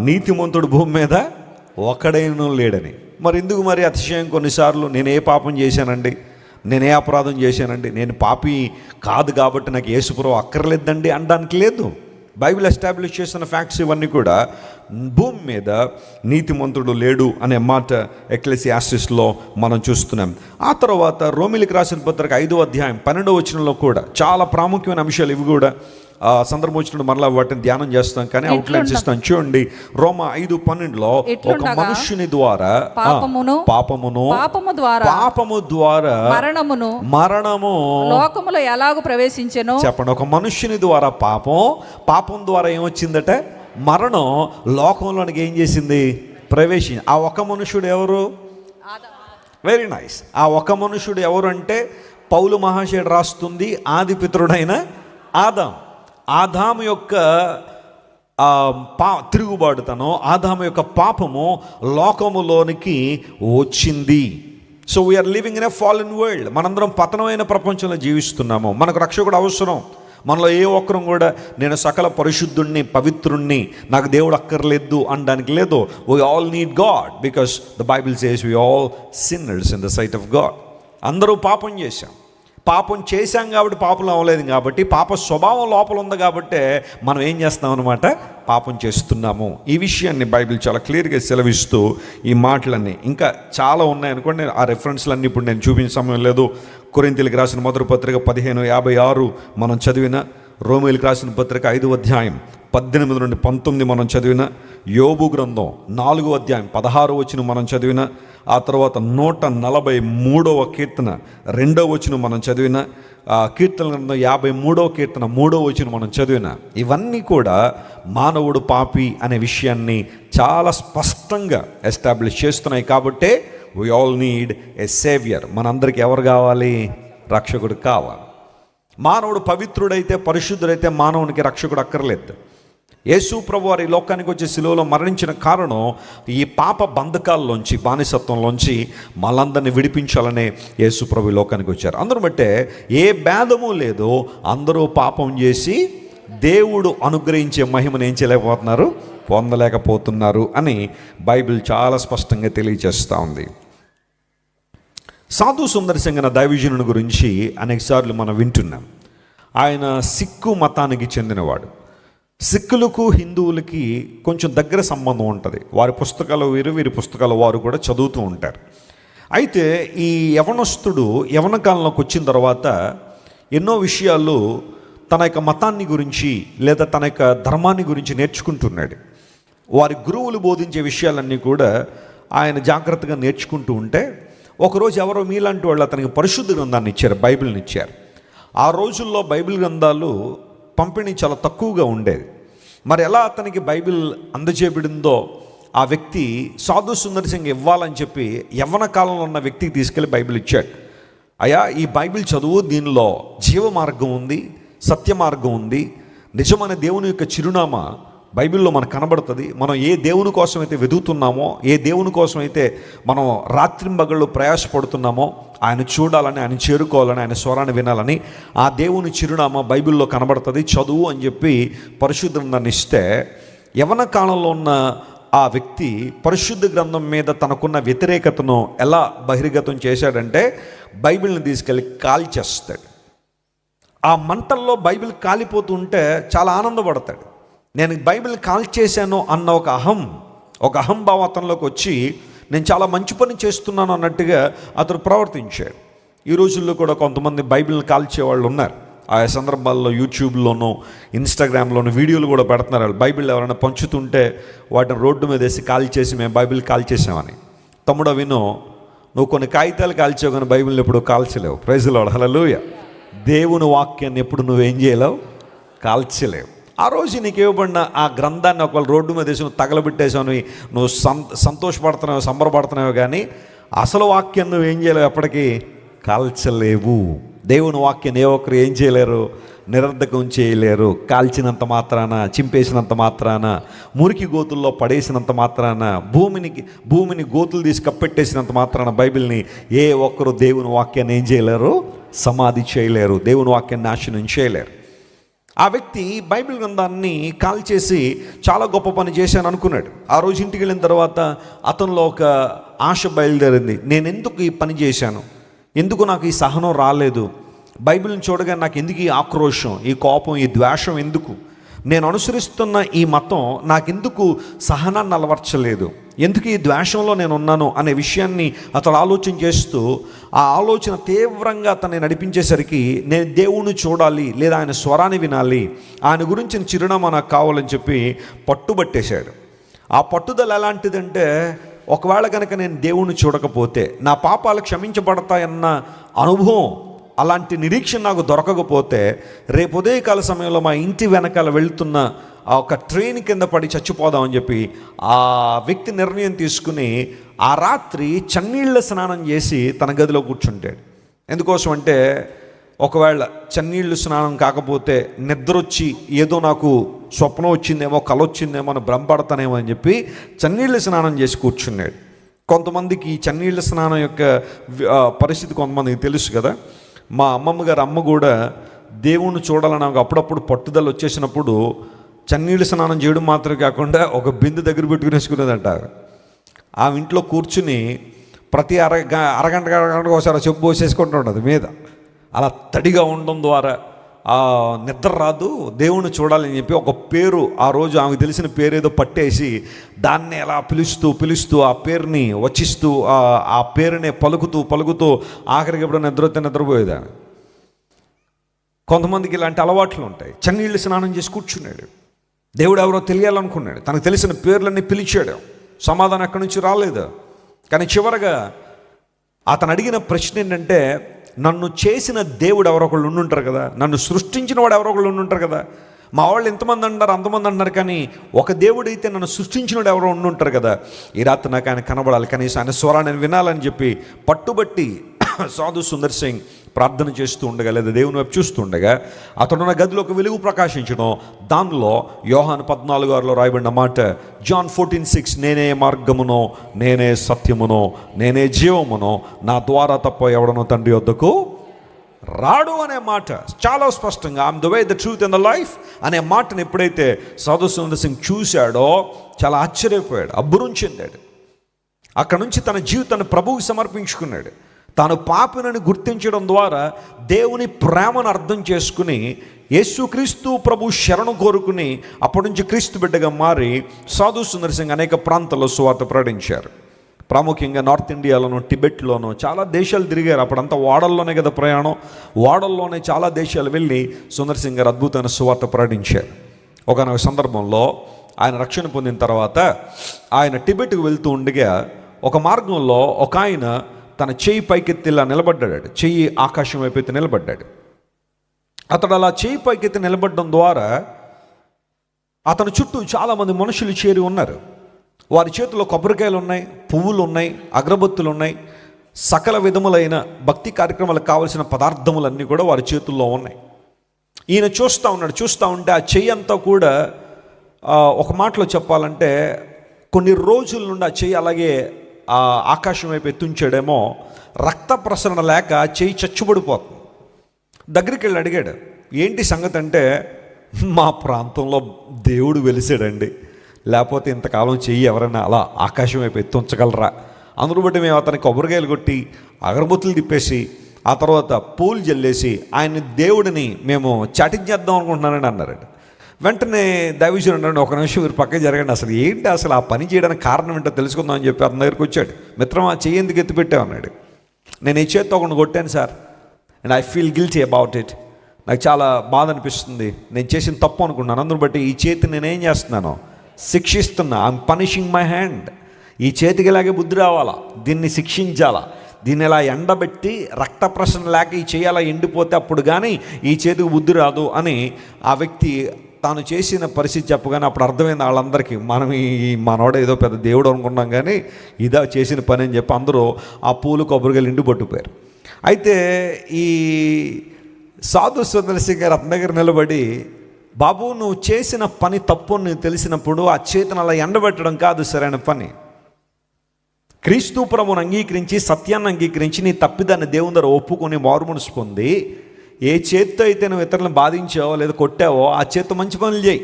నీతిమంతుడు భూమి మీద ఒకడైనా లేడని. మరి ఎందుకు మరి అతిశయం? కొన్నిసార్లు నేను ఏ పాపం చేశానండి, నేను ఏ అపరాధం చేశానండి, నేను పాపి కాదు కాబట్టి నాకు యేసుప్రభువు అక్కర్లేదండి అనడానికి లేదు. బైబిల్ ఎస్టాబ్లిష్ చేసిన ఫ్యాక్ట్స్ ఇవన్నీ కూడా. భూమి మీద నీతిమంతుడు లేడు అనే మాట ఎక్లెసియాస్టిస్లో మనం చూస్తున్నాం. ఆ తర్వాత రోమిలికి రాసిన పత్రిక 5వ అధ్యాయం 12వ వచనంలో కూడా చాలా ప్రాముఖ్యమైన అంశాలు. ఇవి కూడా సందర్భం వచ్చినప్పుడు మరలా వాటిని ధ్యానం చేస్తాం, కానీ అవుట్లైన్స్ ఇస్తాం. చూడండి, రోమా 5:12లో ఒక మనుష్యుని ద్వారా పాపము ద్వారా మరణము లోకములో ఎలాగో ప్రవేశించెను. చెప్పండి, ఒక మనుష్యుని ద్వారా పాపం ద్వారా ఏమొచ్చిందట? మరణం లోకంలోనికి ఏం చేసింది? ప్రవేశించి. ఆ ఒక మనుష్యుడు ఎవరు? Very nice. ఆ ఒక మనుష్యుడు ఎవరు అంటే పౌలు మహాశయుడు రాస్తుంది, ఆది పితరుడైన ఆదాము యొక్క తిరుగుబాటుతనం, ఆదాము యొక్క పాపము లోకములోనికి వచ్చింది. So we are living in a fallen world. మనందరం పతనమైన ప్రపంచంలో జీవిస్తున్నాము. మనకు రక్షకుడు అవసరం. మనలో ఏ ఒక్కరం కూడా నేను సకల పరిశుద్ధుణ్ణి, పవిత్రుణ్ణి, నాకు దేవుడు అక్కర్లేదు అనడానికి లేదు. We all need God because the Bible says we all sinners in the sight of God. అందరూ పాపం చేశాం కాబట్టి పాపం అవ్వలేదు, కాబట్టి పాప స్వభావం లోపల ఉంది కాబట్టి మనం ఏం చేస్తాం అనమాట, పాపం చేస్తున్నాము. ఈ విషయాన్ని బైబిల్ చాలా క్లియర్గా సెలవిస్తూ ఈ మాటలన్నీ ఇంకా చాలా ఉన్నాయనుకోండి. ఆ రెఫరెన్స్లన్నీ ఇప్పుడు నేను చూపించే సమయం లేదు. కొరింథీయులకు రాసిన మొదటి పత్రిక 15:56 మనం చదివిన, రోమీయులకు రాసిన పత్రిక 5వ అధ్యాయం 18 నుండి 19 మనం చదివిన, యోబు గ్రంథం 4వ అధ్యాయం 16వ వచనం మనం చదివిన, ఆ తర్వాత 143వ కీర్తన 2వ వచనం మనం చదివిన, కీర్తన గ్రంథం 53వ కీర్తన 3వ వచనం మనం చదివిన, ఇవన్నీ కూడా మానవుడు పాపి అనే విషయాన్ని చాలా స్పష్టంగా ఎస్టాబ్లిష్ చేస్తున్నాయి. కాబట్టే we all need a saviour. మనందరికీ ఎవరు కావాలి? రక్షకుడు కావాలి. మానవుడు పవిత్రుడైతే, పరిశుద్ధుడైతే మానవునికి రక్షకుడు అక్కర్లేదు. యేసు ప్రభు వారి లోకానికి వచ్చే శిలువలో మరణించిన కారణం ఈ పాప బంధకాల్లోంచి, బానిసత్వంలోంచి మనందరినీ విడిపించాలనే యేసు ప్రభు ఈ లోకానికి వచ్చారు. అందరూ బట్టే ఏ భేదము లేదు, అందరూ పాపం చేసి దేవుడు అనుగ్రహించే మహిమను ఏం చేయలేకపోతున్నారు, పొందలేకపోతున్నారు అని బైబిల్ చాలా స్పష్టంగా తెలియజేస్తూ ఉంది. సాధు సుందర్ సింగ్ అనే దైవజనుని గురించి అనేకసార్లు మనం వింటున్నాం. ఆయన సిక్కు మతానికి చెందినవాడు. సిక్కులకు హిందువులకి కొంచెం దగ్గర సంబంధం ఉంటుంది. వారి పుస్తకాలు వీరు, వీరి పుస్తకాలు వారు కూడా చదువుతూ ఉంటారు. అయితే ఈ యవనస్తుడు యవన కాలంలోకి వచ్చిన తర్వాత ఎన్నో విషయాలు తన యొక్క మతాన్ని గురించి లేదా తన యొక్క ధర్మాన్ని గురించి నేర్చుకుంటున్నాడు. వారి గురువులు బోధించే విషయాలన్నీ కూడా ఆయన జాగ్రత్తగా నేర్చుకుంటూ ఉంటే ఒకరోజు ఎవరో మీలాంటి వాళ్ళు అతనికి పరిశుద్ధ గ్రంథాన్ని ఇచ్చారు, బైబిల్ని ఇచ్చారు. ఆ రోజుల్లో బైబిల్ గ్రంథాలు పంపిణీ చాలా తక్కువగా ఉండేది. మరి ఎలా అతనికి బైబిల్ అందజేయబడిందో ఆ వ్యక్తి సాధు సుందర్ సింగ్ ఇవ్వాలని చెప్పి యవ్వన కాలంలో ఉన్న వ్యక్తికి తీసుకెళ్ళి బైబిల్ ఇచ్చాడు. అయ్యా, ఈ బైబిల్ చదువు, దీనిలో జీవ మార్గం ఉంది, సత్య మార్గం ఉంది, నిజమైన దేవుని యొక్క చిరునామా బైబిల్లో మనకు కనబడుతుంది. మనం ఏ దేవుని కోసం అయితే వెతుకుతున్నామో, ఏ దేవుని కోసం అయితే మనం రాత్రింబగళ్ళు ప్రయాసపడుతున్నామో, ఆయన చూడాలని, ఆయన చేరుకోవాలని, ఆయన స్వరాన్ని వినాలని ఆ దేవుని చిరునామా బైబిల్లో కనబడుతుంది, చదువు అని చెప్పి పరిశుద్ధ గ్రంథాన్ని ఇస్తే యవన కాలంలో ఉన్న ఆ వ్యక్తి పరిశుద్ధ గ్రంథం మీద తనకున్న వ్యతిరేకతను ఎలా బహిర్గతం చేశాడంటే బైబిల్ని తీసుకెళ్ళి కాల్చేస్తాడు. ఆ మంటల్లో బైబిల్ కాలిపోతుంటే చాలా ఆనందపడతాడు. నేను బైబిల్ కాల్చేశాను అన్న ఒక అహంభావం అతనిలోకి వచ్చి నేను చాలా మంచి పని చేస్తున్నాను అన్నట్టుగా అతను ప్రవర్తించాడు. ఈ రోజుల్లో కూడా కొంతమంది బైబిల్ని కాల్చేవాళ్ళు ఉన్నారు. ఆయా సందర్భాల్లో యూట్యూబ్లోనూ ఇన్స్టాగ్రామ్లోనూ వీడియోలు కూడా పెడుతున్నారు. వాళ్ళు బైబిల్ ఎవరైనా పంచుతుంటే వాటిని రోడ్డు మీద వేసి కాల్చేసి మేము బైబిల్ కాల్చేసామని. తమ్ముడు విను, నువ్వు కొన్ని కాగితాలు కాల్చావు కానీ బైబిల్ని ఎప్పుడు కాల్చలేవు. ప్రైజ్ ది లార్డ్, హల్లెలూయా. దేవుని వాక్యాన్ని ఎప్పుడు నువ్వేం చేయలేవు, కాల్చలేవు. ఆ రోజు నీకు ఇవ్వబడిన ఆ గ్రంథాన్ని ఒకవేళ రోడ్డు మీద వేసి నువ్వు తగలబెట్టేసావు, నువ్వు సంతోషపడుతున్నావు, సంబరపడుతున్నావు, కానీ అసలు వాక్యం నువ్వేం చేయలేవు, ఎప్పటికీ కాల్చలేవు. దేవుని వాక్యాన్ని ఏ ఒక్కరు ఏం చేయలేరు, నిరర్ధకం చేయలేరు. కాల్చినంత మాత్రాన, చింపేసినంత మాత్రాన, మురికి గోతుల్లో పడేసినంత మాత్రాన, భూమిని గోతులు తీసి కప్పెట్టేసినంత మాత్రాన బైబిల్ని ఏ ఒక్కరు దేవుని వాక్యాన్ని ఏం చేయలేరు, సమాధి చేయలేరు, దేవుని వాక్యాన్ని నాశనం చేయలేరు. ఆ వ్యక్తి బైబిల్ గ్రంథాన్ని కాల్చేసి చాలా గొప్ప పని చేశాను అనుకున్నాడు. ఆ రోజు ఇంటికి వెళ్ళిన తర్వాత అతనిలో ఒక ఆశ బయలుదేరింది. నేను ఎందుకు ఈ పని చేశాను, ఎందుకు నాకు ఈ సహనం రాలేదు, బైబిల్ని చూడగానే నాకు ఎందుకు ఈ ఆక్రోషం, ఈ కోపం, ఈ ద్వేషం ఎందుకు, నేను అనుసరిస్తున్న ఈ మతం నాకెందుకు సహనాన్ని అలవర్చలేదు, ఎందుకు ఈ ద్వేషంలో నేను ఉన్నాను అనే విషయాన్ని అతడు ఆలోచన చేస్తూ ఆ ఆలోచన తీవ్రంగా అతన్ని నడిపించేసరికి నేను దేవుణ్ణి చూడాలి లేదా ఆయన స్వరాన్ని వినాలి, ఆయన గురించిన చిరునామా నాకు కావాలని చెప్పి పట్టుబట్టేశాడు. ఆ పట్టుదల ఎలాంటిదంటే ఒకవేళ కనుక నేను దేవుణ్ణి చూడకపోతే నా పాపాలు క్షమించబడతాయన్న అనుభవం, అలాంటి నిరీక్షణ నాకు దొరకకపోతే రేపు ఉదయకాల సమయంలో మా ఇంటి వెనకాల వెళుతున్న ఆ ఒక ట్రైన్ కింద పడి చచ్చిపోదామని చెప్పి ఆ వ్యక్తి నిర్ణయం తీసుకుని ఆ రాత్రి చన్నీళ్ళ స్నానం చేసి తన గదిలో కూర్చుంటాడు. ఎందుకోసం అంటే ఒకవేళ చన్నీళ్ళు స్నానం కాకపోతే నిద్ర వచ్చి ఏదో నాకు స్వప్నం వచ్చిందేమో, కల వచ్చిందేమో అని భ్రమపడతానేమో అని చెప్పి చన్నీళ్ళ స్నానం చేసి కూర్చున్నాడు. కొంతమందికి ఈ చన్నీళ్ళ స్నానం యొక్క పరిస్థితి కొంతమందికి తెలుసు కదా. మా అమ్మమ్మ గారు అమ్మ కూడా దేవుణ్ణి చూడాలని నాకు అప్పుడప్పుడు పట్టుదల వచ్చేసినప్పుడు చన్నీళ్ళు స్నానం చేయడం మాత్రమే కాకుండా ఒక బిందె దగ్గర పెట్టుకుని వేసుకునేదంట. ఆ ఇంట్లో కూర్చుని ప్రతి అరగంట ఒకసారి చెప్పు పోసేసుకుంటూ ఉండదు మీద. అలా తడిగా ఉండడం ద్వారా ఆ నిద్ర రాదు, దేవుణ్ణి చూడాలని చెప్పి ఒక పేరు, ఆ రోజు ఆమెకు తెలిసిన పేరు ఏదో పట్టేసి దాన్ని అలా పిలుస్తూ ఆ పేరుని వచిస్తూ ఆ పేరునే పలుకుతూ ఆఖరికి ఎప్పుడో నిద్రపోయేదా. కొంతమందికి ఇలాంటి అలవాట్లు ఉంటాయి. చన్నీళ్ళు స్నానం చేసి కూర్చున్నాడు. దేవుడు ఎవరో తెలియాలనుకున్నాడు, తనకు తెలిసిన పేర్లన్నీ పిలిచాడు, సమాధానం ఎక్కడి నుంచి రాలేదు. కానీ చివరగా అతను అడిగిన ప్రశ్న ఏంటంటే, నన్ను చేసిన దేవుడు ఎవరో ఒకళ్ళు ఉండుంటారు కదా, నన్ను సృష్టించిన వాడు ఎవరో ఒకళ్ళు ఉండుంటారు కదా. మా వాళ్ళు ఎంతమంది అంటారు, అంతమంది అంటున్నారు, కానీ ఒక దేవుడైతే నన్ను సృష్టించినవాడు ఎవరో ఉండుంటారు కదా. ఈ రాత్రి నాకు ఆయన కనబడాలి, కనీసం ఆయన స్వరాన్ని వినాలని చెప్పి పట్టుబట్టి సాధు సుందర్ సింగ్ ప్రార్థన చేస్తూ ఉండగా లేదా దేవుని వైపు చూస్తూ ఉండగా అతడున్న గదిలో ఒక వెలుగు ప్రకాశించడం, దానిలో యోహాను 14:6 రాయబడిన మాట, John 14:6, నేనే మార్గమునో, నేనే సత్యమునో, నేనే జీవమునో, నా ద్వారా తప్ప ఎవడనో తండ్రి వద్దకు రాడు అనే మాట చాలా స్పష్టంగా, I'm the way, the truth and the life అనే మాటను ఎప్పుడైతే సాధు సుందర్ సింగ్ చూశాడో చాలా ఆశ్చర్యపోయాడు, అబ్బురం చెందాడు. అక్కడ నుంచి తన జీవితాన్ని ప్రభువుకి సమర్పించుకున్నాడు. తాను పాపినని గుర్తించడం ద్వారా దేవుని ప్రేమను అర్థం చేసుకుని యేసుక్రీస్తు ప్రభు శరణు కోరుకుని అప్పటి నుంచి క్రీస్తు బిడ్డగా మారి సాధు సుందర్ సింగ్ అనేక ప్రాంతాల్లో సువార్త ప్రకటించారు. ప్రాముఖ్యంగా నార్త్ ఇండియాలోను, టిబెట్లోను చాలా దేశాలు తిరిగారు. అప్పుడంతా ఓడల్లోనే కదా ప్రయాణం, ఓడల్లోనే చాలా దేశాలు వెళ్ళి సుందర్ సింగ్ గారు అద్భుతమైన సువార్త ప్రకటించారు. ఒకనొక సందర్భంలో ఆయన రక్షణ పొందిన తర్వాత ఆయన టిబెట్కి వెళ్తూ ఉండగా ఒక మార్గంలో ఒక ఆయన తన చెయ్యి పైకెత్తి ఇలా నిలబడ్డాడు, చెయ్యి ఆకాశం వైపు ఎత్తి నిలబడ్డాడు. అతడు అలా చెయ్యి పైకెత్తి నిలబడడం ద్వారా అతని చుట్టూ చాలామంది మనుషులు చేరి ఉన్నారు. వారి చేతిలో కొబ్బరికాయలు ఉన్నాయి, పువ్వులు ఉన్నాయి, అగరబత్తులు ఉన్నాయి, సకల విధములైన భక్తి కార్యక్రమాలకు కావలసిన పదార్థములన్నీ కూడా వారి చేతుల్లో ఉన్నాయి. ఈయన చూస్తూ ఉన్నాడు. చూస్తూ ఉంటే ఆ చెయ్యి అంతా కూడా ఒక మాటలో చెప్పాలంటే కొన్ని రోజుల నుండి ఆ చెయ్యి అలాగే ఆకాశం వైపు ఎత్తుంచాడేమో, రక్త ప్రసరణ లేక చెయ్యి చచ్చుబడిపోతుంది. దగ్గరికి వెళ్ళి అడిగాడు, ఏంటి సంగతి అంటే, మా ప్రాంతంలో దేవుడు వెలిసాడండి, లేకపోతే ఇంతకాలం చెయ్యి ఎవరైనా అలా ఆకాశం వైపు ఎత్తుంచగలరా? అందులో బట్టి మేము అతనికి కొబ్బరికాయలు కొట్టి అగరబత్తులు తిప్పేసి ఆ తర్వాత పూలు జల్లేసి ఆయన దేవుడిని మేము చాటించేద్దాం అనుకుంటున్నానని అన్నారండి. వెంటనే దైవజనుడు అన్నాడు, ఒక నిమిషం మీరు పక్కకి జరగండి, అసలు ఏంటి అసలు ఆ పని చేయడానికి కారణం ఏంటో తెలుసుకుందాం అని చెప్పి అతని దగ్గరికి వచ్చాడు. మిత్రం, ఆ చెయ్యి ఎందుకు ఎత్తిపెట్టావు అన్నాడు. నేను ఈ చేత్తో ఒకటి కొట్టాను sir, and I feel guilty about it. నాకు చాలా బాధ అనిపిస్తుంది, నేను చేసిన తప్పు అనుకున్నాను. అందును బట్టి ఈ చేతి నేనేం చేస్తున్నాను, శిక్షిస్తున్నా. I'm punishing my hand. ఈ చేతికి ఇలాగే బుద్ధి రావాలా, దీన్ని శిక్షించాలా, దీన్ని ఇలా ఎండబెట్టి రక్త ప్రసరణ లేక ఈ చేయాలా ఎండిపోతే అప్పుడు కానీ ఈ చేతికి బుద్ధి రాదు అని ఆ వ్యక్తి తాను చేసిన పరిస్థితి చెప్పగానే అప్పుడు అర్థమైంది వాళ్ళందరికీ, మనం ఈ మనోడ ఏదో పెద్ద దేవుడు అనుకున్నాం కానీ ఇదా చేసిన పని అని చెప్పి అందరూ ఆ పూలు కొబ్బరికాయలు ఇండి పట్టుకుపోయారు. అయితే ఈ సాధు సుందర్ సింగ్ గారు అతని దగ్గర నిలబడి, బాబు నువ్వు చేసిన పని తప్పు అని తెలిసినప్పుడు ఆ చేతిని అలా ఎండబెట్టడం కాదు సరైన పని. క్రీస్తు ప్రభువును అంగీకరించి సత్యాన్ని అంగీకరించి నీ తప్పిదాన్ని దేవుని దగ్గర ఒప్పుకొని మారుమనసు పొంది ఏ చేత్తో అయితే నువ్వు ఇతరులను బాధించావో లేదా కొట్టావో ఆ చేత్తో మంచి పనులు చేయి.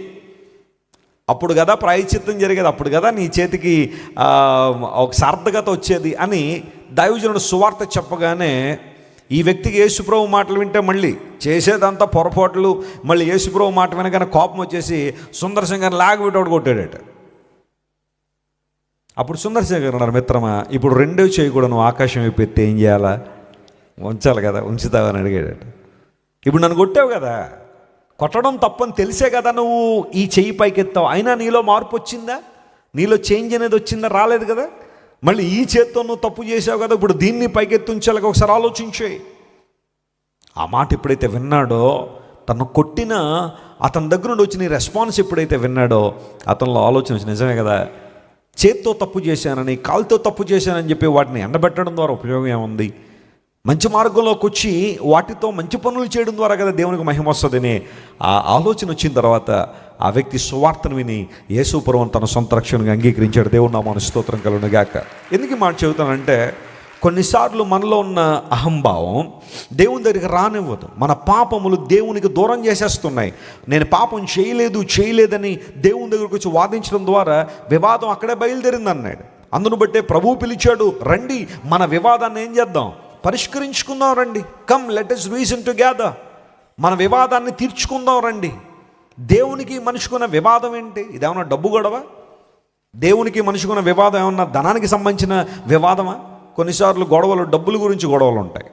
అప్పుడు కదా ప్రాయశ్చిత్తం జరిగేది, అప్పుడు కదా నీ చేతికి ఒక సార్థకత వచ్చేది అని దైవజనుడు సువార్త చెప్పగానే ఈ వ్యక్తికి యేసుప్రభు మాటలు వింటే మళ్ళీ చేసేదంతా పొరపాట్లు, మళ్ళీ యేసుప్రభు మాట వినగానే కోపం వచ్చేసి సుందర్ సింగ్ గారిని లాగబెట్టోడు కొట్టాడట. అప్పుడు సుందర్ సింగ్ గారు అన్నారు, మిత్రమా ఇప్పుడు రెండో చేయి కూడా నువ్వు ఆకాశం వైపు ఎత్తి ఏం చేయాలా, ఉంచాలి కదా, ఉంచుతావని అడిగాడట. ఇప్పుడు నన్ను కొట్టావు కదా, కొట్టడం తప్పని తెలిసే కదా నువ్వు ఈ చెయ్యి పైకి ఎత్తావు, అయినా నీలో మార్పు వచ్చిందా, నీలో చేంజ్ అనేది వచ్చిందా? రాలేదు కదా. మళ్ళీ ఈ చేత్తో నువ్వు తప్పు చేసావు కదా, ఇప్పుడు దీన్ని పైకెత్తి ఉంచాలి, ఒకసారి ఆలోచించే. ఆ మాట ఎప్పుడైతే విన్నాడో, తను కొట్టిన అతని దగ్గర నుండి వచ్చిన రెస్పాన్స్ ఎప్పుడైతే విన్నాడో అతనిలో ఆలోచన వచ్చి, నిజమే కదా, చేత్తో తప్పు చేశానని, కాలుతో తప్పు చేశానని చెప్పి వాటిని ఎండబెట్టడం ద్వారా ఉపయోగం ఏముంది? మంచి మార్గంలోకి వచ్చి వాటితో మంచి పనులు చేయడం ద్వారా కదా దేవునికి మహిమ వస్తుందని ఆ ఆలోచన వచ్చిన తర్వాత ఆ వ్యక్తి సువార్తను విని యేసు ప్రభువును తన సొంత రక్షణగా అంగీకరించాడు. దేవుని నామానికి స్తోత్రం కలుగును గాక. ఎందుకు ఈ మాట చెబుతానంటే, కొన్నిసార్లు మనలో ఉన్న అహంభావం దేవుని దగ్గరికి రానివ్వదు. మన పాపములు దేవునికి దూరం చేసేస్తున్నాయి. నేను పాపం చేయలేదని దేవుని దగ్గరికి వచ్చి వాదించడం ద్వారా వివాదం అక్కడే బయలుదేరింది అన్నాడు. అందును బట్టే ప్రభువు పిలిచాడు, రండి మన వివాదాన్ని ఏం చేద్దాం, పరిష్కరించుకుందాం రండి. Come let us reason together. మన వివాదాన్ని తీర్చుకుందాం రండి. దేవునికి మనిషికున్న వివాదం ఏంటి? ఇదేమన్నా డబ్బు గొడవ? దేవునికి మనిషికున్న వివాదం ఏమన్నా ధనానికి సంబంధించిన వివాదమా? కొన్నిసార్లు గొడవలు డబ్బుల గురించి గొడవలు ఉంటాయి.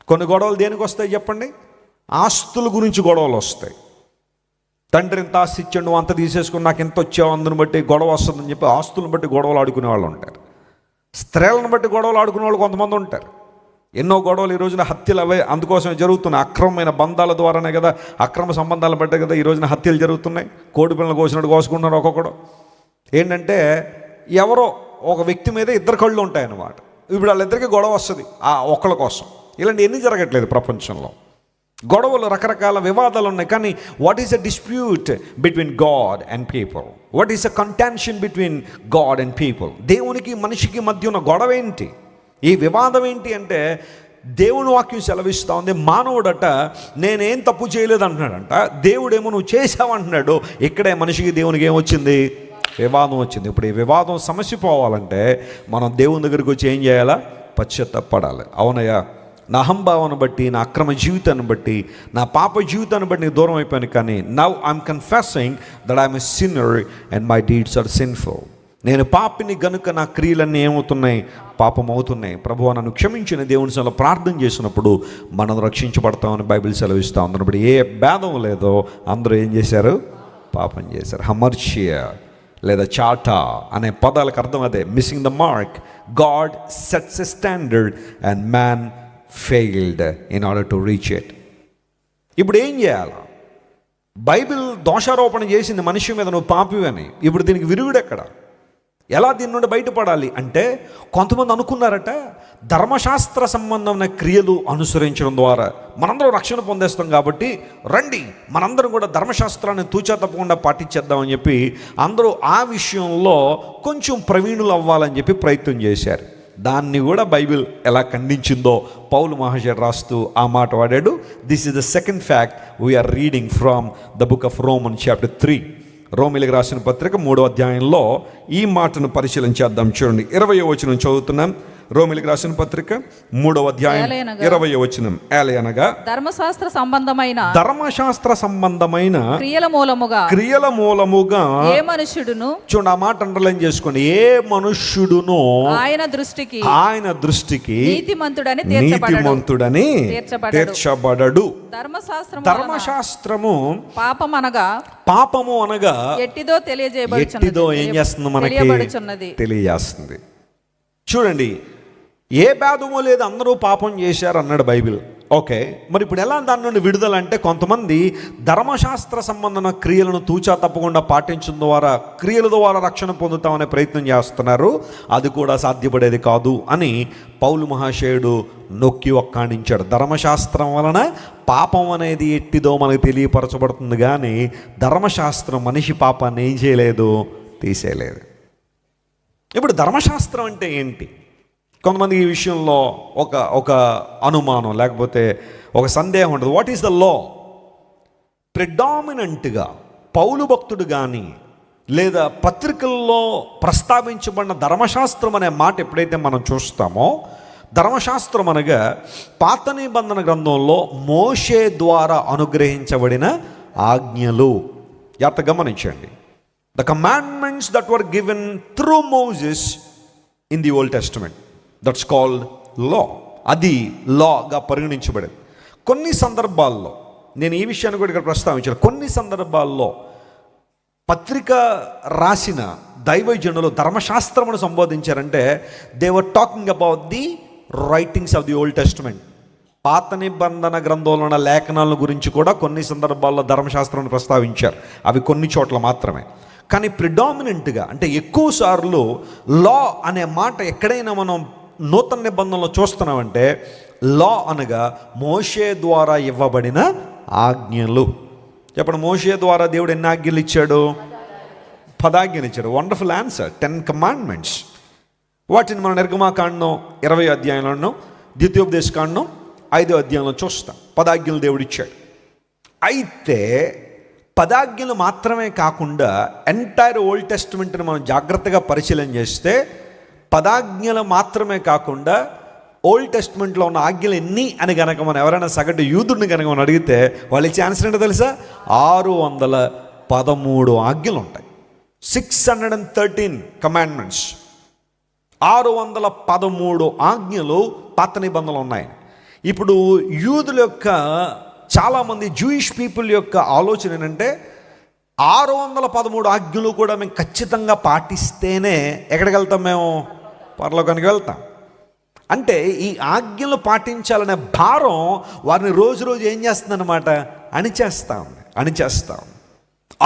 కొన్ని గొడవలు దేనికి వస్తాయి చెప్పండి? ఆస్తుల గురించి గొడవలు వస్తాయి. తండ్రి ఇంత ఆస్తి ఇచ్చాడు, నువ్వు అంత తీసేసుకుని నాకు ఎంత వచ్చావు, అందుని బట్టి గొడవ వస్తుందని చెప్పి ఆస్తులను బట్టి గొడవలు ఆడుకునే వాళ్ళు ఉంటారు. స్త్రీలను బట్టి గొడవలు ఆడుకునే వాళ్ళు కొంతమంది ఉంటారు. ఎన్నో గొడవలు ఈ రోజున హత్యలు అవే అందుకోసమే జరుగుతున్నాయి. అక్రమమైన బంధాల ద్వారానే కదా, అక్రమ సంబంధాలు బట్టే కదా ఈ రోజున హత్యలు జరుగుతున్నాయి. కోడి పిల్లలు కోసినట్టు కోసుకుంటున్నారు ఒక్కొక్కడు. ఏంటంటే ఎవరో ఒక వ్యక్తి మీద ఇద్దరు కళ్ళు ఉంటాయన్నమాట. ఇప్పుడు వాళ్ళిద్దరికీ గొడవ వస్తుంది ఆ ఒక్కళ్ళ కోసం. ఇలాంటి ఎన్ని జరగట్లేదు ప్రపంచంలో. గొడవలు, రకరకాల వివాదాలు ఉన్నాయి. కానీ what is a dispute between God and people? What is a contention between God and people? దేవునికి మనిషికి మధ్య ఉన్న గొడవ ఏంటి? ఈ వివాదం ఏంటి అంటే, దేవుని వాక్యం సెలవిస్తూ ఉంది, మానవుడట నేనేం తప్పు చేయలేదు అంటున్నాడంట, దేవుడేమో నువ్వు చేసావు అంటున్నాడు. ఇక్కడే మనిషికి దేవునికి ఏమొచ్చింది? వివాదం వచ్చింది. ఇప్పుడు ఈ వివాదం సమస్య పోవాలంటే మనం దేవుని దగ్గరికి వచ్చి ఏం చేయాలా? పశ్చాత్తాపడాలి. అవునయ్యా, నా అహంభావాన్ని బట్టి, నా అక్రమ జీవితాన్ని బట్టి, నా పాప జీవితాన్ని బట్టి నీకు దూరం అయిపోయాను. కానీ now I'm confessing that I'm a sinner and my deeds are sinful. నేను పాపిని గనుక నా క్రియలన్నీ ఏమవుతున్నాయి? పాపం అవుతున్నాయి. ప్రభువా నన్ను క్షమించిన దేవుని సభలో ప్రార్థన చేసినప్పుడు మనం రక్షించబడతామని బైబిల్ సెలవిస్తూ ఉంది. ఇప్పుడు ఏ భేదం లేదో అందరూ ఏం చేశారు? పాపం చేశారు. హమర్షియా లేదా చాటా అనే పదాలకు అర్థం అదే, missing the mark. God sets a standard and man failed in order to reach it. ఇప్పుడు ఏం చేయాలి? బైబిల్ దోషారోపణ చేసింది మనిషి మీద, నువ్వు పాపివని. ఇప్పుడు దీనికి విరుగుడు ఎక్కడ? ఎలా దీని నుండి బయటపడాలి అంటే, కొంతమంది అనుకున్నారట ధర్మశాస్త్ర సంబంధమైన క్రియలు అనుసరించడం ద్వారా మనందరం రక్షణ పొందేస్తాం కాబట్టి రండి మనందరం కూడా ధర్మశాస్త్రాన్ని తూచా తప్పకుండా పాటించేద్దామని చెప్పి అందరూ ఆ విషయంలో కొంచెం ప్రవీణులు అవ్వాలని చెప్పి ప్రయత్నం చేశారు. దాన్ని కూడా బైబిల్ ఎలా ఖండించిందో పౌలు మహాశయుడు రాస్తూ ఆ మాట వాడాడు. This is the second fact we are reading from the book of Roman chapter 3. రోమిలికి రాసిన పత్రిక 3వ అధ్యాయంలో ఈ మాటను పరిశీలించేద్దాం. చూడండి, 20వ వచనం చదువుతున్నాం. రోమిలికి రాసిన పత్రిక 3వ అధ్యాయం 20వ వచనం. ఏలయనగా ధర్మశాస్త్ర సంబంధమైన క్రియల మూలముగా ఏ మనుష్యుడును, చూడండి ఆ మాట అండర్లైన్ చేసుకోండి, ఏ మనుష్యుడును ఆయన దృష్టికి నీతిమంతుడని తీర్చబడడు. ధర్మశాస్త్రము పాపము అనగా ఎట్టిదో ఏం చేస్తుంది? మనకి తెలియజేస్తుంది. చూడండి, ఏ భేదమో లేదు, అందరూ పాపం చేశారు అన్నాడు బైబిల్. ఓకే, మరి ఇప్పుడు ఎలా దాని నుండి విడుదల అంటే, కొంతమంది ధర్మశాస్త్ర సంబంధమైన క్రియలను తూచా తప్పకుండా పాటించడం ద్వారా క్రియల ద్వారా రక్షణ పొందుతామనే ప్రయత్నం చేస్తున్నారు. అది కూడా సాధ్యపడేది కాదు అని పౌలు మహాశయుడు నొక్కి ఒక్కాణించాడు. ధర్మశాస్త్రం వలన పాపం అనేది ఎట్టిదో మనకు తెలియపరచబడుతుంది, కానీ ధర్మశాస్త్రం మనిషి పాపాన్ని ఏం చేయలేదు? తీసేయలేదు. ఇప్పుడు ధర్మశాస్త్రం అంటే ఏంటి? కొంతమంది ఈ విషయంలో ఒక అనుమానం లేకపోతే ఒక సందేహం ఉంటుంది. What is the law? ప్రిడామినెంట్గా పౌలు భక్తుడు కానీ లేదా పత్రికల్లో ప్రస్తావించబడిన ధర్మశాస్త్రం అనే మాట ఎప్పుడైతే మనం చూస్తామో, ధర్మశాస్త్రం అనగా పాత నిబంధన గ్రంథంలో మోషే ద్వారా అనుగ్రహించబడిన ఆజ్ఞలు. జాగ్రత్తగా గమనించండి. The commandments that were given through Moses in the Old Testament, that's called law. అది లాగా పరిగణించబడేది. కొన్ని సందర్భాల్లో, నేను ఈ విషయాన్ని కూడా ఇక్కడ ప్రస్తావించాను, కొన్ని సందర్భాల్లో పత్రిక రాసిన దైవజనులు ధర్మశాస్త్రమును సంబోధించారంటే they were talking about the writings of the Old Testament. పాత నిబంధన గ్రంథంలో ఉన్న లేఖనాల గురించి కూడా కొన్ని సందర్భాల్లో ధర్మశాస్త్రాన్ని ప్రస్తావించారు. అవి కొన్ని చోట్ల మాత్రమే. కానీ ప్రిడామినెంట్గా అంటే ఎక్కువ సార్లు లా అనే మాట ఎక్కడైనా మనం నూతన నిబంధనలో చూస్తున్నామంటే, లా అనగా మోషే ద్వారా ఇవ్వబడిన ఆజ్ఞలు. చెప్పండి, మోషే ద్వారా దేవుడు ఎన్ని ఆజ్ఞలు ఇచ్చాడు? 10 ఆజ్ఞలు ఇచ్చాడు. Wonderful answer. 10 కమాండ్మెంట్స్. వాటిని మనం నిర్గమాకాండం 20వ అధ్యాయంలోనూ, ద్వితీయోపదేశకాండం 5వ అధ్యాయంలో చూస్తాం. 10 ఆజ్ఞలు దేవుడు ఇచ్చాడు. అయితే 10 ఆజ్ఞలు మాత్రమే కాకుండా ఎంటైర్ ఓల్డ్ టెస్టమెంట్ని మనం జాగ్రత్తగా పరిశీలన చేస్తే 10 ఆజ్ఞలు మాత్రమే కాకుండా ఓల్డ్ టెస్టమెంట్లో ఉన్న ఆజ్ఞలు ఎన్ని అని కనుక మనం ఎవరైనా సగటు యూదుడిని కనుక మనం అడిగితే వాళ్ళు ఇచ్చే ఆన్సర్ ఏంటో తెలుసా? 613 ఆజ్ఞలు ఉంటాయి. 613 కమాండ్మెంట్స్. 613 ఆజ్ఞలు పాత నిబంధనలు ఉన్నాయి. ఇప్పుడు యూదుల యొక్క చాలామంది జూయిష్ పీపుల్ యొక్క ఆలోచన ఏంటంటే 613 ఆజ్ఞలు కూడా మేము ఖచ్చితంగా పాటిస్తేనే ఎక్కడికి వెళ్తాం? మేము పరలోకానికి వెళ్తాం. అంటే ఈ ఆజ్ఞలు పాటించాలనే భారం వారిని రోజు రోజు ఏం చేస్తుందన్నమాట? అణిచేస్తాం.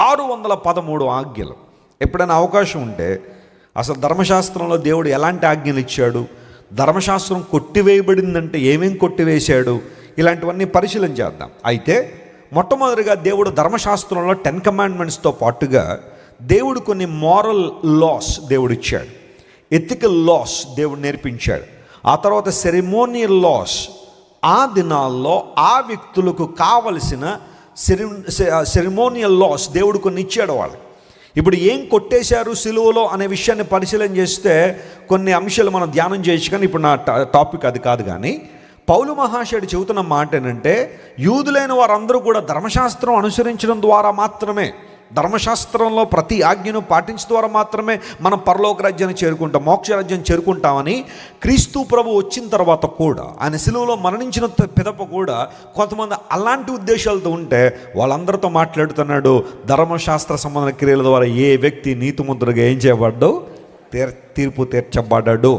613 ఆజ్ఞలు. ఎప్పుడైనా అవకాశం ఉంటే అసలు ధర్మశాస్త్రంలో దేవుడు ఎలాంటి ఆజ్ఞలు ఇచ్చాడు, ధర్మశాస్త్రం కొట్టివేయబడిందంటే ఏమేం కొట్టివేశాడు, ఇలాంటివన్నీ పరిశీలన చేద్దాం. అయితే మొట్టమొదటిగా దేవుడు ధర్మశాస్త్రంలో 10 కమాండ్మెంట్స్తో పాటుగా దేవుడు కొన్ని మారల్ లాస్ దేవుడు ఇచ్చాడు, ఎథికల్ లాస్ దేవుడు నేర్పించాడు. ఆ తర్వాత సెరిమోనియల్ లాస్, ఆ దినాల్లో ఆ వ్యక్తులకు కావలసిన సెరిమోనియల్ లాస్ దేవుడు కొన్ని ఇచ్చాడు వాళ్ళు. ఇప్పుడు ఏం కొట్టేశారు సిలువలో అనే విషయాన్ని పరిశీలన చేస్తే కొన్ని అంశాలు మనం ధ్యానం చేయొచ్చు, కానీ ఇప్పుడు నా టాపిక్ అది కాదు. కానీ పౌలు మహాశయుడు చెబుతున్న మాట ఏంటంటే, యూదులైన వారందరూ కూడా ధర్మశాస్త్రం అనుసరించడం ద్వారా మాత్రమే, ధర్మశాస్త్రంలో ప్రతి ఆజ్ఞను పాటించడం ద్వారా మాత్రమే మనం పరలోక రాజ్యాన్ని చేరుకుంటాం, మోక్ష రాజ్యాన్ని చేరుకుంటామని క్రీస్తు ప్రభు వచ్చిన తర్వాత కూడా, ఆయన సిలువలో మరణించిన పిదప కూడా కొంతమంది అలాంటి ఉద్దేశాలతో ఉంటే వాళ్ళందరితో మాట్లాడుతున్నాడు. ధర్మశాస్త్ర సంబంధ క్రియల ద్వారా ఏ వ్యక్తి నీతిమంతుడిగా ఏం చేయబడ్డాడు, తీర్పు తీర్చబడ్డాడు.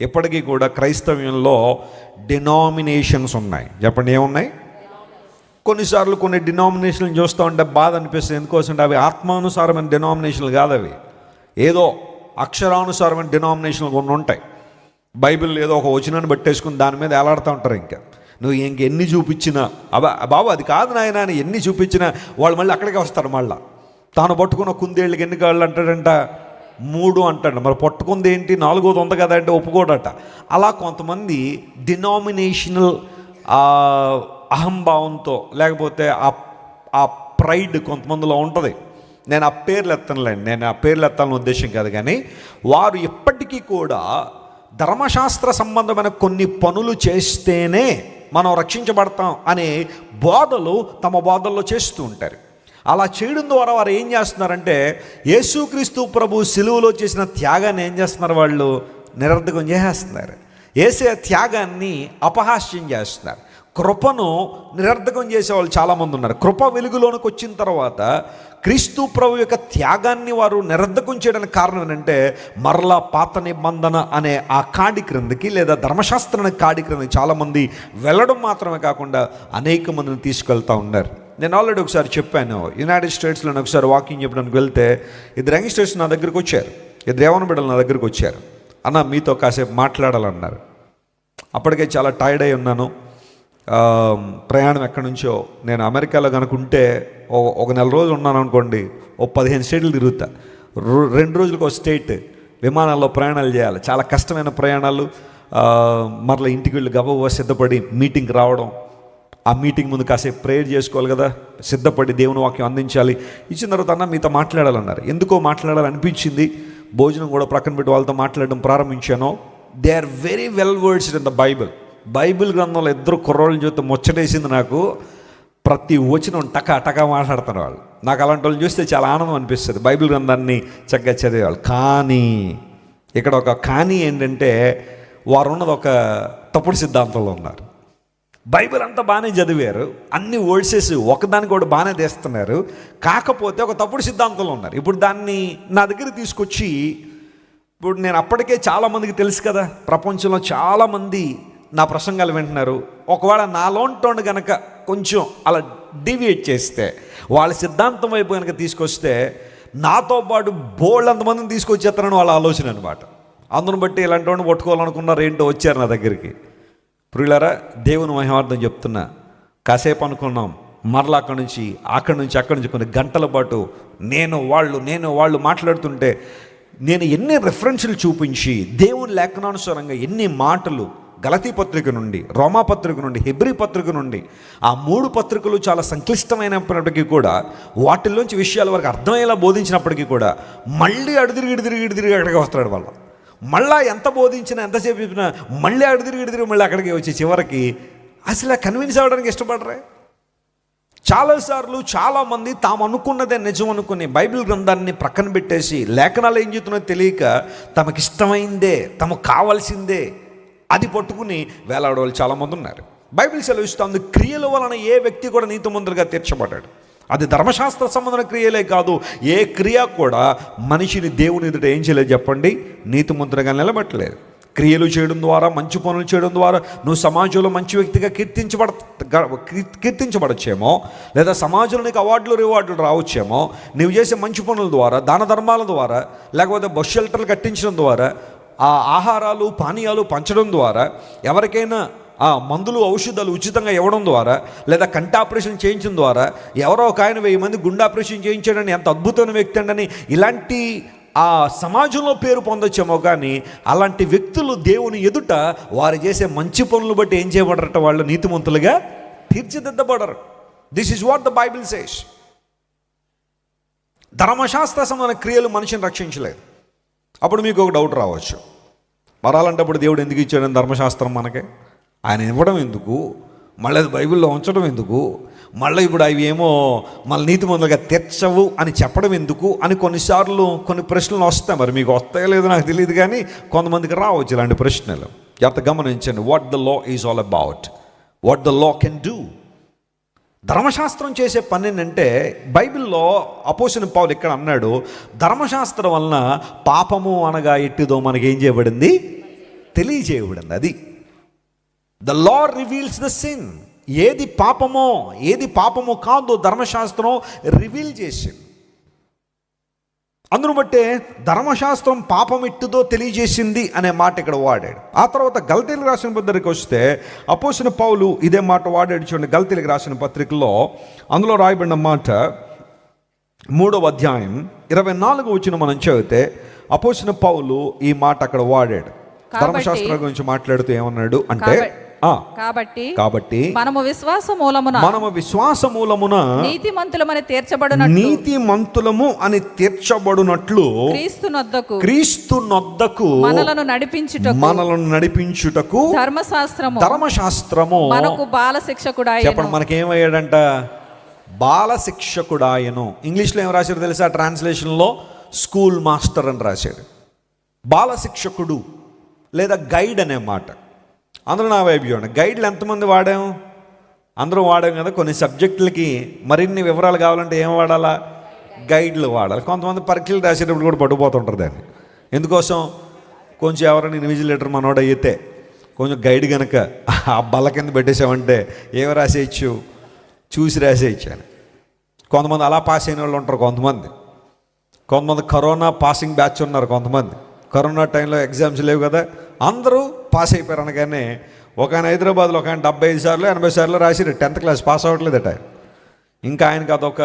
ఎప్పటికీ కూడా క్రైస్తవ్యంలో డినామినేషన్స్ ఉన్నాయి. చెప్పండి, ఏమున్నాయి? కొన్నిసార్లు కొన్ని డినామినేషన్లు చూస్తూ ఉంటే బాధ అనిపిస్తుంది. ఎందుకోసం అవి ఆత్మానుసారమైన డినామినేషన్లు కాదు, అవి ఏదో అక్షరానుసారమైన డినామినేషన్లు కొన్ని ఉంటాయి. బైబిల్ ఏదో ఒక వచనాన్ని పట్టేసుకుని దాని మీద ఎలాడుతూ ఉంటారు. ఇంకా నువ్వు ఎన్ని చూపించినా బాబు అది కాదు నాయన అని ఎన్ని చూపించినా వాళ్ళు మళ్ళీ అక్కడికే వస్తారు. మళ్ళీ తాను పట్టుకున్న కుందేళ్ళకి ఎన్ని కాళ్ళు అంటాడంట, 3 అంటాడు. మరి పట్టుకుంది ఏంటి, 4వ ఉంది కదా అంటే ఒప్పుకోడట. అలా కొంతమంది డినామినేషనల్ అహంభావంతో, లేకపోతే ఆ ప్రైడ్ కొంతమందిలో ఉంటుంది. నేను ఆ పేర్లు ఎత్తాలని ఉద్దేశం కాదు, కానీ వారు ఎప్పటికీ కూడా ధర్మశాస్త్ర సంబంధమైన కొన్ని పనులు చేస్తేనే మనం రక్షించబడతాం అనే బోధలు తమ బోధల్లో చేస్తూ ఉంటారు. అలా చేయడం ద్వారా వారు ఏం చేస్తున్నారంటే, యేసుక్రీస్తు ప్రభు సిలువలో చేసిన త్యాగాన్ని ఏం చేస్తున్నారు, వాళ్ళు నిరర్ధకం చేసేస్తున్నారు. యేసే త్యాగాన్ని అపహాస్యం చేస్తున్నారు. కృపను నిరర్ధకం చేసేవాళ్ళు చాలామంది ఉన్నారు. కృప వెలుగులోనికి వచ్చిన తర్వాత క్రీస్తు ప్రభు యొక్క త్యాగాన్ని వారు నిరర్ధకం చేయడానికి కారణం ఏంటంటే, మరలా పాత నిబంధన అనే ఆ కాడి క్రిందకి, లేదా ధర్మశాస్త్రాన్ని కాడి క్రిందకి చాలామంది వెళ్ళడం మాత్రమే కాకుండా అనేక మందిని తీసుకెళ్తూ ఉన్నారు. నేను ఆల్రెడీ ఒకసారి చెప్పాను, యునైటెడ్ స్టేట్స్లో ఒకసారి వాకింగ్ చెప్పడానికి వెళ్తే 2 యంగ్స్టర్స్ నా దగ్గరికి వచ్చారు, 2 యవ్వన బిడ్డలు నా దగ్గరికి వచ్చారు. అన్న మీతో కాసేపు మాట్లాడాలన్నారు. అప్పటికే చాలా టైర్డ్ అయి ఉన్నాను. ప్రయాణం ఎక్కడి నుంచో, నేను అమెరికాలో కనుకుంటే ఒక 4 రోజులు ఉన్నాను అనుకోండి, 15 స్టేట్లు తిరుగుతా. 2 రోజులకు ఒక స్టేట్ విమానాల్లో ప్రయాణాలు చేయాలి, చాలా కష్టమైన ప్రయాణాలు. మరలా ఇంటికి వెళ్ళి గబగబా సిద్ధపడి మీటింగ్కి రావడం, ఆ మీటింగ్ ముందు కాసేపు ప్రేయర్ చేసుకోవాలి కదా, సిద్ధపడి దేవుని వాక్యం అందించాలి. ఇచ్చిన తర్వాత అన్న మీతో మాట్లాడాలన్నారు. ఎందుకో మాట్లాడాలనిపించింది. భోజనం కూడా ప్రక్కన పెట్టి వాళ్ళతో మాట్లాడడం ప్రారంభించాను. They are very well versed in the Bible గ్రంథంలో 2 కుర్రోళ్ళని చూస్తే ముచ్చటేసింది నాకు. ప్రతి వచనం టకా మాట్లాడుతున్నారు వాళ్ళు. నాకు అలాంటి వాళ్ళు చూస్తే చాలా ఆనందం అనిపిస్తుంది, బైబిల్ గ్రంథాన్ని చక్కగా చదివేవాళ్ళు. కానీ ఇక్కడ ఒక కానీ ఏంటంటే, వారు ఉన్నది ఒక తప్పుడు సిద్ధాంతంలో ఉన్నారు. బైబిల్ అంతా బాగానే చదివారు, అన్ని వర్డ్సెస్ ఒకదానికి కూడా బాగానే తీస్తున్నారు, కాకపోతే ఒక తప్పుడు సిద్ధాంతంలో ఉన్నారు. ఇప్పుడు దాన్ని నా దగ్గర తీసుకొచ్చి, ఇప్పుడు నేను అప్పటికే చాలామందికి తెలుసు కదా, ప్రపంచంలో చాలామంది నా ప్రసంగాలు వింటున్నారు. ఒకవేళ నాలోంటోండి కనుక కొంచెం అలా డివియేట్ చేస్తే, వాళ్ళ సిద్ధాంతం వైపు కనుక తీసుకొస్తే, నాతో పాటు బోల్డంతమందిని తీసుకొచ్చేస్తారని వాళ్ళ ఆలోచన అనమాట. అందును బట్టి ఇలాంటి వాడిని పట్టుకోవాలనుకున్నారు ఏంటో వచ్చారు నా దగ్గరికి. ప్రియులారా, దేవుని మహిమార్థం చెప్తున్నా, కాసేపు అనుకున్నాం, మరలా అక్కడి నుంచి కొన్ని గంటల పాటు నేను వాళ్ళు మాట్లాడుతుంటే, నేను ఎన్ని రెఫరెన్స్లు చూపించి దేవుని లేఖనానుసారంగా ఎన్ని మాటలు, గలతీ పత్రిక నుండి, రోమా పత్రిక నుండి, హెబ్రీ పత్రిక నుండి, ఆ 3 పత్రికలు చాలా సంక్లిష్టమైనప్పటికీ కూడా వాటిల్లోంచి విషయాల వరకు అర్థమయ్యేలా బోధించినప్పటికీ కూడా మళ్ళీ అడిదిరిగి అక్కడికి వస్తాడు వాళ్ళు. మళ్ళా ఎంత బోధించినా, ఎంతసేపు చెప్పినా మళ్ళీ అడిదిరిగి మళ్ళీ అక్కడికి వచ్చి చివరికి అసలు కన్విన్స్ అవ్వడానికి ఇష్టపడరే. చాలాసార్లు చాలామంది తాము అనుకున్నదే నిజం అనుకుని బైబిల్ గ్రంథాన్ని ప్రక్కన పెట్టేసి, లేఖనాలు ఏం చెప్తున్నో తెలియక తమకిష్టమైందే, తమకు కావాల్సిందే అది పట్టుకుని వేలాడవాళ్ళు చాలామంది ఉన్నారు. బైబిల్ సెలవిస్తుంది, క్రియల వలన ఏ వ్యక్తి కూడా నీతిమంతులుగా తీర్చబడ్డాడు. అది ధర్మశాస్త్ర సంబంధమైన క్రియలే కాదు, ఏ క్రియ కూడా మనిషిని దేవుని ఎదుట ఏం చేయలేదు చెప్పండి, నీతిమంతులుగా నిలబెట్టలేదు. క్రియలు చేయడం ద్వారా, మంచి పనులు చేయడం ద్వారా నువ్వు సమాజంలో మంచి వ్యక్తిగా కీర్తించబడచ్చేమో, లేదా సమాజంలో నీకు రివార్డులు రావచ్చేమో. నువ్వు చేసే మంచి పనుల ద్వారా, దాన ధర్మాల ద్వారా, లేకపోతే బస్ షెల్టర్లు కట్టించడం ద్వారా ఆ ఆహారాలు పానీయాలు పంచడం ద్వారా, ఎవరికైనా ఆ మందులు ఔషధాలు ఉచితంగా ఇవ్వడం ద్వారా, లేదా కంటి ఆపరేషన్ చేయించడం ద్వారా, ఎవరో ఒక ఆయన 1000 మంది గుండె ఆపరేషన్ చేయించాడని ఎంత అద్భుతమైన వ్యక్తి అండి అని ఇలాంటి ఆ సమాజంలో పేరు పొందొచ్చేమో, కానీ అలాంటి వ్యక్తులు దేవుని ఎదుట వారు చేసే మంచి పనులు బట్టి ఏం చేయబడరట, వాళ్ళు నీతిమంతులుగా తీర్చిదిద్దబడరు. This is what the Bible says. ధర్మశాస్త్ర సమాన క్రియలు మనిషిని రక్షించలేదు. అప్పుడు మీకు ఒక డౌట్ రావచ్చు, మరి అలాంటప్పుడు దేవుడు ఎందుకు ఇచ్చాడని ధర్మశాస్త్రం మనకి? ఆయన ఇవ్వడం ఎందుకు, మళ్ళీ అది బైబిల్లో ఉంచడం ఎందుకు, మళ్ళీ ఇప్పుడు అవి ఏమో మళ్ళీ నీతిమంతులుగా తీర్చవు అని చెప్పడం ఎందుకు అని కొన్నిసార్లు కొన్ని ప్రశ్నలు వస్తాయి. మరి మీకు వస్తాయో లేదో నాకు తెలియదు, కానీ కొంతమందికి రావచ్చు ఇలాంటి ప్రశ్నలు. జాగ్రత్త గమనించండి. What the law is all about, what the law can do. ధర్మశాస్త్రం చేసే పని ఏంటంటే, బైబిల్లో అపోస్తలుడైన పౌలు ఇక్కడ అన్నాడు, ధర్మశాస్త్రం వలన పాపము అనగా ఎట్టిదో మనకి ఏం చేయబడింది, తెలియజేయబడింది. అది the law reveals the sin. ఏది పాపమో కాదో ధర్మశాస్త్రం రివీల్ చేసింది. అందును బట్టే ధర్మశాస్త్రం పాపం ఎట్టుదో తెలియజేసింది అనే మాట ఇక్కడ వాడాడు. ఆ తర్వాత గలతీయులకు రాసిన పత్రికకి వస్తే అపోస్తలుడైన పౌలు ఇదే మాట వాడాడు. చూడండి, గలతీయులకు రాసిన పత్రికలో అందులో రాయబడిన మాట 3వ అధ్యాయం 24వ వచనం మనం చదివితే అపోస్తలుడైన పౌలు ఈ మాట అక్కడ వాడాడు. ధర్మశాస్త్రం గురించి మాట్లాడుతూ ఏమన్నాడు అంటే, కాబట్టి మనము విశ్వాస మూలమున నీతిమంతులము అని తీర్చబడునట్లు క్రీస్తు నొద్దకు మనలను నడిపించుటకు ధర్మశాస్త్రము మనకు బాలశిక్షకుడాయెను. చెప్పండి, మనకేమయ్యాడంట? బాలశిక్షకుడాయను. ఇంగ్లీష్లో ఏం రాశారు తెలుసా? ట్రాన్స్లేషన్లో స్కూల్ మాస్టర్ అని రాశాడు. బాలశిక్షకుడు లేదా గైడ్ అనే మాట. అందరూ నా వైపు చూడండి. గైడ్లు ఎంతమంది వాడాం? అందరూ వాడాం కదా. కొన్ని సబ్జెక్టులకి మరిన్ని వివరాలు కావాలంటే ఏం వాడాలా? గైడ్లు వాడాలి. కొంతమంది పరీక్షలు రాసేటప్పుడు కూడా పట్టుకుపోతుంటారు దాన్ని. ఎందుకోసం? కొంచెం ఎవరైనా ఇన్విజిలేటర్ మనోడు అయితే కొంచెం గైడ్ కనుక ఆ బల్ల కింద పెట్టేసామంటే ఏమి రాసేయచ్చు, చూసి రాసేయచ్చు అని. కొంతమంది అలా పాస్ అయిన వాళ్ళు ఉంటారు. కొంతమంది కరోనా పాసింగ్ బ్యాచ్ ఉన్నారు. కొంతమంది కరోనా టైంలో ఎగ్జామ్స్ లేవు కదా, అందరూ పాస్ అయిపోయారు అనగానే ఒక ఆయన హైదరాబాద్లో ఒక ఆయన 75 సార్లు 80 సార్లు రాసిరు, 10th క్లాస్ పాస్ అవ్వట్లేదట. ఇంకా ఆయనకి అదొక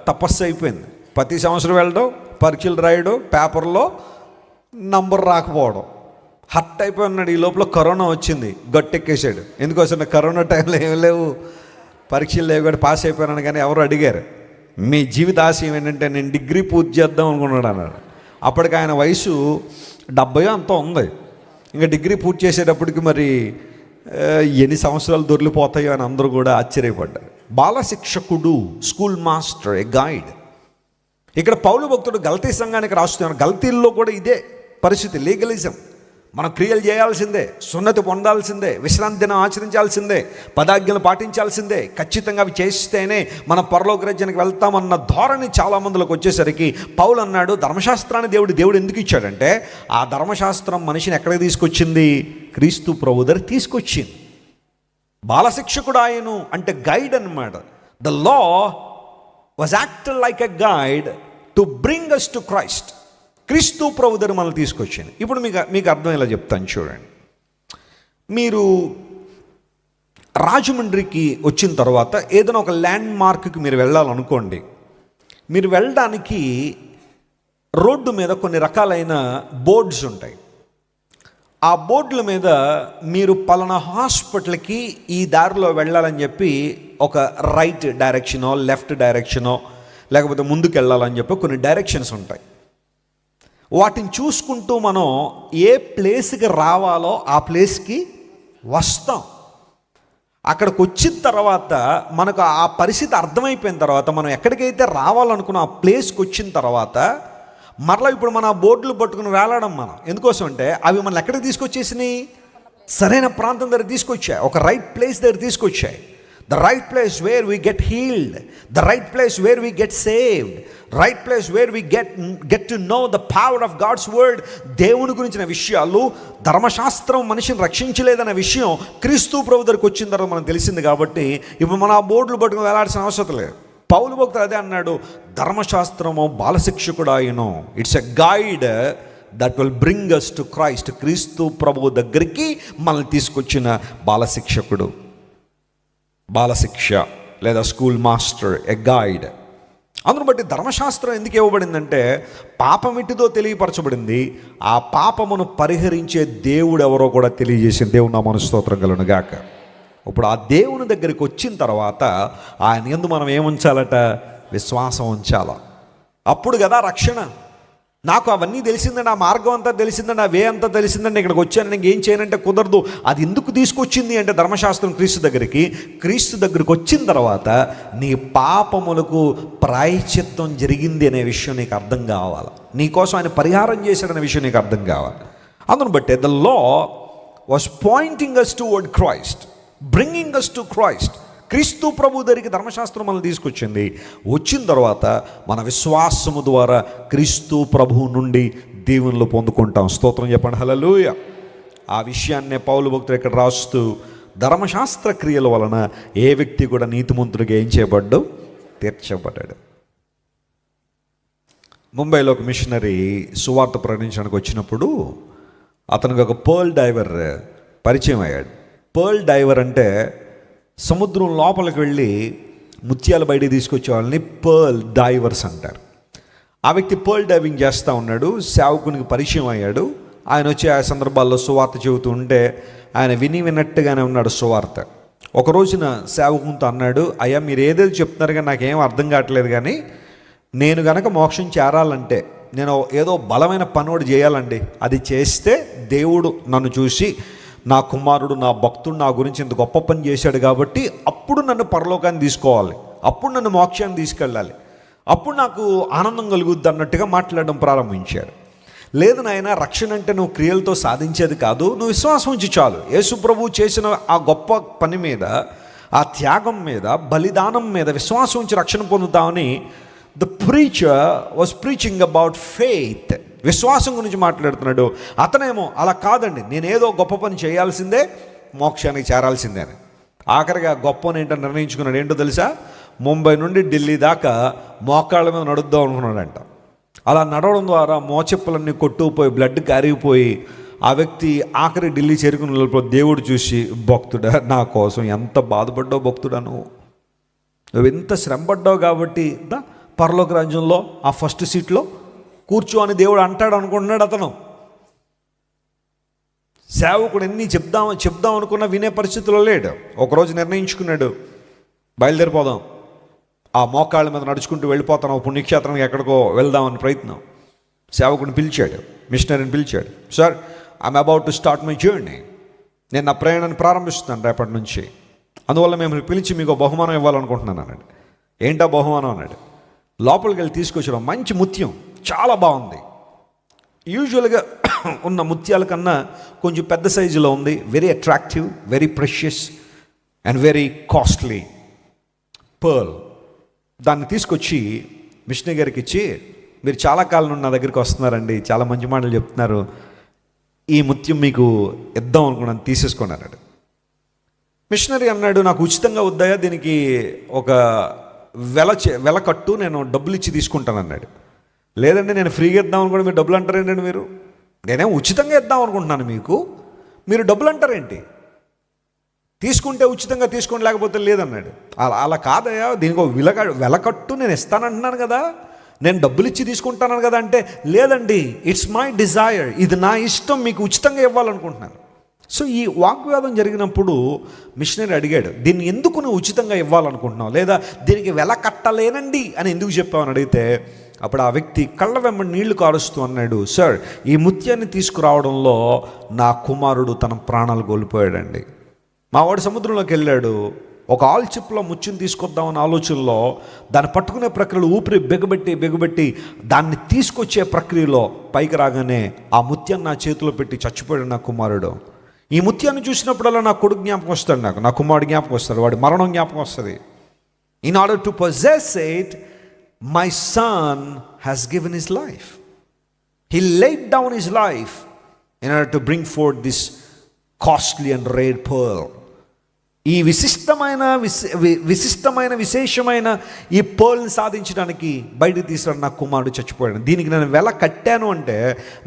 తపస్సు అయిపోయింది. ప్రతి సంవత్సరం వెళ్ళడం, పరీక్షలు రాయడం, పేపర్లో నంబర్ రాకపోవడం, హట్ అయిపోయి ఉన్నాడు. ఈ లోపల కరోనా వచ్చింది, గట్టెక్కేసాడు. ఎందుకోసం? కరోనా టైంలో ఏం లేవు, పరీక్షలు లేవు కూడా పాస్ అయిపోయాను. కానీ ఎవరు అడిగారు, మీ జీవిత ఆశయం ఏంటంటే నేను డిగ్రీ పూర్తి చేద్దాం అనుకున్నాడు అన్నాడు. అప్పటికి ఆయన వయసు 70 అంతా ఉంది. ఇంకా డిగ్రీ పూర్తి చేసేటప్పటికి మరి ఎన్ని సంవత్సరాలు దొరికిపోతాయో అని అందరూ కూడా ఆశ్చర్యపడ్డారు. బాలశిక్షకుడు, స్కూల్ మాస్టర్, ఏ గైడ్. ఇక్కడ పౌలు భక్తుడు గలతీ సంఘానికి రాస్తున్నాడు. గలతీల్లో కూడా ఇదే పరిస్థితి, లీగలిజం. మనం క్రియలు చేయాల్సిందే, సున్నతి పొందాల్సిందే, విశ్రాంతి దినం ఆచరించాల్సిందే, పదాజ్ఞలు పాటించాల్సిందే, ఖచ్చితంగా అవి చేస్తేనే మనం పరలోక రాజ్యానికి వెళ్తామన్న ధోరణి చాలామందిలోకి వచ్చేసరికి పౌలు అన్నాడు, ధర్మశాస్త్రాన్ని దేవుడు ఎందుకు ఇచ్చాడంటే, ఆ ధర్మశాస్త్రం మనిషిని ఎక్కడికి తీసుకొచ్చింది? క్రీస్తు ప్రభు దగ్గర తీసుకొచ్చింది. బాలశిక్షకుడు ఆయను అంటే గైడ్ అన్నమాట. The law was acted like a guide to bring us to Christ. క్రీస్తు ప్రభు దగ్గర మనల్ని తీసుకొచ్చింది. ఇప్పుడు మీకు అర్థమయ్యేలా చెప్తాను చూడండి. మీరు రాజమండ్రికి వచ్చిన తర్వాత ఏదైనా ఒక ల్యాండ్ మార్క్కి మీరు వెళ్ళాలనుకోండి. మీరు వెళ్ళడానికి రోడ్డు మీద కొన్ని రకాలైన బోర్డ్స్ ఉంటాయి. ఆ బోర్డుల మీద మీరు పలానా హాస్పిటల్కి ఈ దారిలో వెళ్ళాలని చెప్పి ఒక రైట్ డైరెక్షనో, లెఫ్ట్ డైరెక్షనో, లేకపోతే ముందుకు వెళ్ళాలని చెప్పి కొన్ని డైరెక్షన్స్ ఉంటాయి. వాటిని చూసుకుంటూ మనం ఏ ప్లేస్కి రావాలో ఆ ప్లేస్కి వస్తాం. అక్కడికి వచ్చిన తర్వాత మనకు ఆ పరిస్థితి అర్థమైపోయిన తర్వాత మనం ఎక్కడికైతే రావాలనుకున్న ఆ ప్లేస్కి వచ్చిన తర్వాత మరలా ఇప్పుడు మన బోర్డులు పట్టుకుని వేలాడం మనం. ఎందుకోసం అంటే అవి మనం ఎక్కడికి తీసుకొచ్చేసినాయి? సరైన ప్రాంతం దగ్గర తీసుకొచ్చాయి, ఒక రైట్ ప్లేస్ దగ్గర తీసుకొచ్చాయి. The right place where we get healed, the right place where we get saved, right place where we get to know the power of God's word. దేవుని గురించిన విషయాలు, ధర్మశాస్త్రం మనిషిని రక్షించలేదనే విషయం క్రీస్తు ప్రభు దగ్గరికి వచ్చిన తర్వాత మనకు తెలిసింది. కాబట్టి ఇప్పుడు మన ఆ బోర్డులు పట్టుకుని వెళ్ళాల్సిన అవసరం లేదు. పౌలు భక్తుడు అదే అన్నాడు, ధర్మశాస్త్రము బాలశిక్షకుడాయను. It's a guide that will bring us to Christ. క్రీస్తు ప్రభువు దగ్గరికి మనల్ని తీసుకొచ్చిన బాలశిక్షకుడు, బాలశిక్ష లేదా స్కూల్ మాస్టర్, ఎ గైడ్. అందును బట్టి ధర్మశాస్త్రం ఎందుకు ఇవ్వబడిందంటే పాపమిటిదో తెలియపరచబడింది, ఆ పాపమును పరిహరించే దేవుడు ఎవరో కూడా తెలియజేసింది. దేవుడు నామమున స్తోత్రం కలుగును గాక. ఇప్పుడు ఆ దేవుని దగ్గరికి వచ్చిన తర్వాత ఆయన యందు మనం ఏముంచాలట? విశ్వాసం ఉంచాల. అప్పుడు కదా రక్షణ. నాకు అవన్నీ తెలిసిందండి, ఆ మార్గం అంతా తెలిసిందండి, ఆ వే అంతా తెలిసిందండి, ఇక్కడికి వచ్చాను, ఇంకేం చేయనంటే కుదరదు. అది ఎందుకు తీసుకొచ్చింది అంటే ధర్మశాస్త్రం క్రీస్తు దగ్గరికి వచ్చిన తర్వాత నీ పాపములకు ప్రాయశ్చిత్తం జరిగింది అనే విషయం నీకు అర్థం కావాలి. నీకోసం ఆయన పరిహారం చేశాడనే విషయం నీకు అర్థం కావాలి. అందును బట్టే the law was pointing us toward Christ, bringing us to Christ. క్రీస్తు ప్రభు దగ్గరికి ధర్మశాస్త్రం మనల్ని తీసుకొచ్చింది. వచ్చిన తర్వాత మన విశ్వాసము ద్వారా క్రీస్తు ప్రభువు నుండి దీవెనలు పొందుకుంటాం. స్తోత్రం చెప్పండి, హల్లెలూయా. ఆ విషయాన్నే పౌలు భక్తుడు ఇక్కడ రాస్తూ, ధర్మశాస్త్ర క్రియల వలన ఏ వ్యక్తి కూడా నీతిమంతుడిగా ఏం చేయబడ్డు? తీర్చబడ్డాడు. ముంబైలో ఒక మిషనరీ సువార్త ప్రకటించడానికి వచ్చినప్పుడు అతనికి ఒక పర్ల్ డైవర్ పరిచయం అయ్యాడు. పర్ల్ డైవర్ అంటే సముద్రం లోపలికి వెళ్ళి ముత్యాలు బయటికి తీసుకొచ్చే వాళ్ళని పర్ల్ డైవర్స్ అంటారు. ఆ వ్యక్తి పర్ల్ డైవింగ్ చేస్తూ ఉన్నాడు, సేవకునికి పరిచయం అయ్యాడు. ఆయన వచ్చి ఆ సందర్భాల్లో సువార్త చెబుతూ ఉంటే ఆయన విన్నట్టుగానే ఉన్నాడు సువార్త. ఒక రోజున సేవకునితో అన్నాడు, అయ్యా మీరు ఏదేదో చెప్తున్నారు కానీ నాకేం అర్థం కావట్లేదు, కానీ నేను గనక మోక్షం చేరాలంటే నేను ఏదో బలమైన పని ఒకటి చేయాలండి. అది చేస్తే దేవుడు నన్ను చూసి నా కుమారుడు, నా భక్తుడు నా గురించి ఇంత గొప్ప పని చేశాడు కాబట్టి అప్పుడు నన్ను పరలోకాన్ని తీసుకోవాలి, అప్పుడు నన్ను మోక్షాన్ని తీసుకెళ్ళాలి, అప్పుడు నాకు ఆనందం కలుగుద్ది అన్నట్టుగా మాట్లాడడం ప్రారంభించాడు. లేదు నాయన, రక్షణ అంటే నువ్వు క్రియలతో సాధించేది కాదు, నువ్వు విశ్వాసం ఉంచి చాలు. యేసు ప్రభువు చేసిన ఆ గొప్ప పని మీద, ఆ త్యాగం మీద, బలిదానం మీద విశ్వాసం ఉంచి రక్షణ పొందుతామని the preacher was preaching about faith, విశ్వాసం గురించి మాట్లాడుతున్నాడు. అతనేమో అలా కాదండి, నేనేదో గొప్ప పని చేయాల్సిందే, మోక్షానికి చేరాల్సిందే అని. ఆఖరిగా గొప్పని ఏంటో నిర్ణయించుకున్నాడు. ఏంటో తెలుసా? ముంబై నుండి ఢిల్లీ దాకా మోకాళ్ళ మీద నడుద్దాం అనుకున్నాడంట. అలా నడవడం ద్వారా మోచెప్పులన్నీ కొట్టుకుపోయి బ్లడ్ కారిగిపోయి ఆ వ్యక్తి ఆఖరి ఢిల్లీ చేరుకున్న దేవుడు చూసి, భక్తుడా, నా కోసం ఎంత బాధపడ్డావు భక్తుడా, నువ్వు ఎంత శ్రమపడ్డావు కాబట్టి పరలోక రాజ్యంలో ఆ ఫస్ట్ సీట్లో కూర్చో అని దేవుడు అంటాడు అనుకుంటున్నాడు అతను. సేవకుడు ఎన్ని చెప్దాం అనుకున్నా వినే పరిస్థితిలో లేడు. ఒకరోజు నిర్ణయించుకున్నాడు, బయలుదేరిపోదాం, ఆ మోకాళ్ళ మీద నడుచుకుంటూ వెళ్ళిపోతాను పుణ్యక్షేత్రానికి, ఎక్కడికో వెళ్దామని ప్రయత్నం. సేవకుడిని పిలిచాడు, మిషనరీని పిలిచాడు. Sir, I'm about to start my journey, నేను నా ప్రయాణాన్ని ప్రారంభిస్తున్నాను రేపటి నుంచి, అందువల్ల మేము పిలిచి మీకు బహుమానం ఇవ్వాలనుకుంటున్నాను అన్నాడు. ఏంటా బహుమానం అన్నాడు. లోపలికి వెళ్ళి తీసుకొచ్చడం మంచి ముత్యం, చాలా బాగుంది. యూజువల్గా ఉన్న ముత్యాల కన్నా కొంచెం పెద్ద సైజులో ఉంది. Very attractive, very precious and very costly pearl. దాన్ని తీసుకొచ్చి మిషనరీ గారికి ఇచ్చి, మీరు చాలా కాలం నుండి నా దగ్గరికి వస్తున్నారండి, చాలా మంచి మాటలు చెప్తున్నారు, ఈ ముత్యం మీకు ఇద్దాం అనుకున్నాను, తీసేసుకోండి అన్నాడు. మిషనరీ అన్నాడు, నాకు ఉచితంగా వద్దాయా, దీనికి ఒక వెల కట్టు, నేను డబ్బులు ఇచ్చి తీసుకుంటాను అన్నాడు. లేదండి, నేను ఫ్రీగా ఇద్దాం అనుకోండి, మీరు డబ్బులు అంటారేంటండి, మీరు నేనేం ఉచితంగా ఇద్దాం అనుకుంటున్నాను మీకు, మీరు డబ్బులు అంటారేంటి, తీసుకుంటే ఉచితంగా తీసుకోండి, లేకపోతే లేదన్నాడు. అలా కాదయ్యా, దీనికి వెల కట్టు నేను ఇస్తానంటున్నాను కదా, నేను డబ్బులు ఇచ్చి తీసుకుంటాను కదా అంటే, లేదండి, ఇట్స్ మై డిజైర్, ఇది నా ఇష్టం, మీకు ఉచితంగా ఇవ్వాలనుకుంటున్నాను. సో ఈ వాగ్వాదం జరిగినప్పుడు మిషనరీ అడిగాడు, దీన్ని ఎందుకు నువ్వు ఉచితంగా ఇవ్వాలనుకుంటున్నావు, లేదా దీనికి వెల కట్టలేనండి అని ఎందుకు చెప్పావని అడిగితే, అప్పుడు ఆ వ్యక్తి కళ్ళ వెంబడి నీళ్లు కారుస్తూ అన్నాడు, సార్, ఈ ముత్యాన్ని తీసుకురావడంలో నా కుమారుడు తన ప్రాణాలు కోల్పోయాడండి. మా వాడు సముద్రంలోకి వెళ్ళాడు, ఒక ఆల్చిప్లో ముత్యం తీసుకొద్దామన్న ఆలోచనలో దాన్ని పట్టుకునే ప్రక్రియలో ఊపిరి బిగబెట్టి దాన్ని తీసుకొచ్చే ప్రక్రియలో పైకి రాగానే ఆ ముత్యాన్ని నా చేతిలో పెట్టి చచ్చిపోయాడు నా కుమారుడు. ఈ ముత్యాన్ని చూసినప్పుడల్లా నా కొడుకు జ్ఞాపకం వస్తాడు, నాకు నా కుమారుడు జ్ఞాపకం వస్తాడు, వాడి మరణం జ్ఞాపకం వస్తుంది. In order to possess it, my son has given his life, he laid down his life in order to bring fourth this costly and rare pearl. ఈ విశిష్టమైన విశేషమైన ఈ పర్ల్ని సాధించడానికి బయటకు తీసుకురాడు నా కుమారుడు చచ్చిపోయాడు. దీనికి నేను వెల కట్టాను అంటే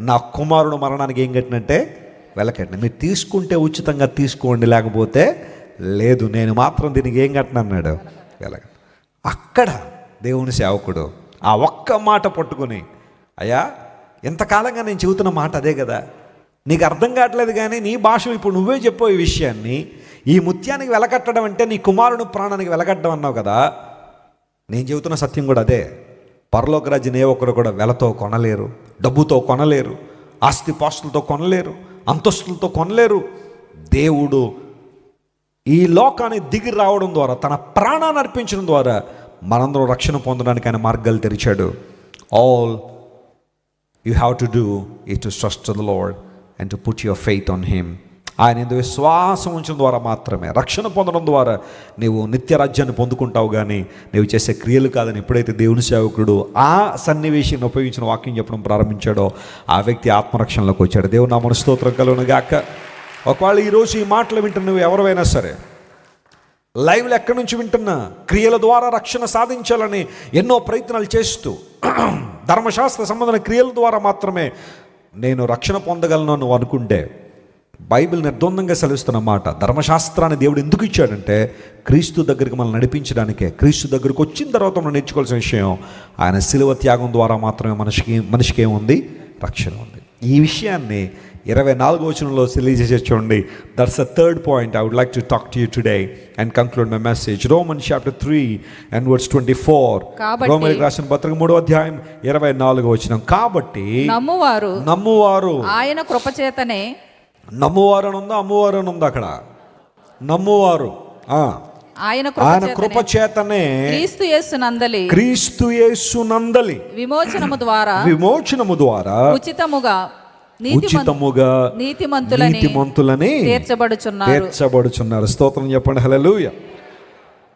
నా కుమారుడు మరణానికి ఏం కట్టినట్టే వెల కట్టిన. మీరు తీసుకుంటే ఉచితంగా తీసుకోండి, లేకపోతే లేదు, నేను మాత్రం దీనికి ఏం కట్టినన్నాడు, వెల. అక్కడ దేవుని సేవకుడు ఆ ఒక్క మాట పట్టుకొని, అయ్యా ఎంతకాలంగా నేను చెబుతున్న మాట అదే కదా, నీకు అర్థం కావట్లేదు కానీ నీ భాషలో ఇప్పుడు నువ్వే చెప్పావు ఈ విషయాన్ని. ఈ ముత్యానికి వెలకట్టడం అంటే నీ కుమారుడు ప్రాణానికి వెలకట్టడం అన్నావు కదా. నేను చెబుతున్న సత్యం కూడా అదే. పరలోక రాజ్యం ఏ ఒక్కరు కూడా వెలతో కొనలేరు, డబ్బుతో కొనలేరు, ఆస్తిపాస్తులతో కొనలేరు, అంతస్తులతో కొనలేరు. దేవుడు ఈ లోకాన్ని దిగి రావడం ద్వారా, తన ప్రాణాన్ని అర్పించడం ద్వారా మనందరం రక్షణ పొందడానికి ఆయన మార్గాలు తెరిచాడు. All you have to do is to trust the lord and to put your faith on him. ఆయన ఎందుకు విశ్వాసం ఉంచడం ద్వారా మాత్రమే, రక్షణ పొందడం ద్వారా నీవు నిత్యరాజ్యాన్ని పొందుకుంటావు, కానీ నీవు చేసే క్రియలు కాదని ఎప్పుడైతే దేవుని సేవకుడు ఆ సన్నివేశాన్ని ఉపయోగించిన వాక్యం చెప్పడం ప్రారంభించాడో ఆ వ్యక్తి ఆత్మరక్షణలోకి వచ్చాడు. దేవుని నామమున స్తోత్రం కలుగును గాక. ఒకవేళ ఈరోజు ఈ మాటలు వింటున్న నువ్వు ఎవరైనా సరే, లైవ్లో ఎక్కడి నుంచి వింటున్నా, క్రియల ద్వారా రక్షణ సాధించాలని ఎన్నో ప్రయత్నాలు చేస్తూ ధర్మశాస్త్ర సంబంధమైన క్రియల ద్వారా మాత్రమే నేను రక్షణ పొందగలను నువ్వు అనుకుంటే, బైబిల్ నిర్ద్వందంగా సెలవిస్తున్న మాట, ధర్మశాస్త్రాన్ని దేవుడు ఎందుకు ఇచ్చాడంటే క్రీస్తు దగ్గరికి మనల్ని నడిపించడానికే. క్రీస్తు దగ్గరికి వచ్చిన తర్వాత మనం నేర్చుకోవాల్సిన విషయం, ఆయన శిలువ త్యాగం ద్వారా మాత్రమే మనిషికి ఏముంది, రక్షణ ఉంది. ఈ విషయాన్ని 24వ వచనంలో తెలియజేసే చూడండి. That's the third point I would like to talk to you today and conclude my message. Romans chapter 3 and verse 24. రోమీయులకు రాసిన పత్రిక 3వ అధ్యాయం 24వ వచనం. కాబట్టి నమ్మువారు ఆయన కృపచేతనే, నమ్మువారు అని ఉందా, అమ్మువారు అని ఉందా? అక్కడ నమ్మువారు ఆయన కృపచేతనే క్రీస్తు యేసునందలి విమోచనము ద్వారా ఉచితముగా నీతిమంతులని తీర్చబడుచున్నారు. స్తోత్రం చెప్పండి, హల్లెలూయా.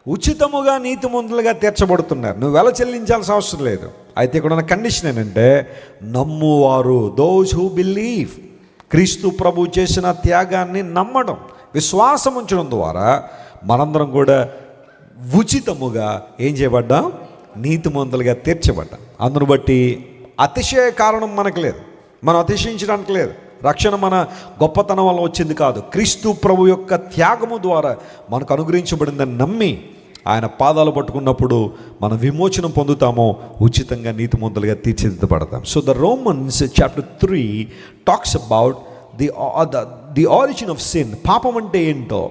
ఉచితముగా నీతిమంతులుగా తీర్చబడుతున్నారు. నువ్వు వెల చెల్లించాల్సిన అవసరం లేదు. అయితే ఇక్కడ ఉన్న కండిషన్ ఏంటంటే, నమ్మువారు, దోస్ హూ బిలీవ్, క్రీస్తు ప్రభు చేసిన త్యాగాన్ని నమ్మడం, విశ్వాసం ఉంచడం ద్వారా మనందరం కూడా ఉచితముగా ఏం చేయబడ్డాం, నీతిమంతులుగా తీర్చబడ్డాం. అందును బట్టి అతిశయ కారణం మనకు లేదు, మనం అతిశయించడానికి లేదు. రక్షణ మన గొప్పతనం వల్ల వచ్చింది కాదు, క్రీస్తు ప్రభు యొక్క త్యాగము ద్వారా మనకు అనుగ్రహించబడిందని నమ్మి ఆయన పాదాలు పట్టుకున్నప్పుడు మనం విమోచనం పొందుతామో, ఉచితంగా నీతిమంతులుగా తీర్చిదిద్దబడతాం. So the Romans chapter 3 talks about the origin of sin. పాపం అంటే ఏంటో,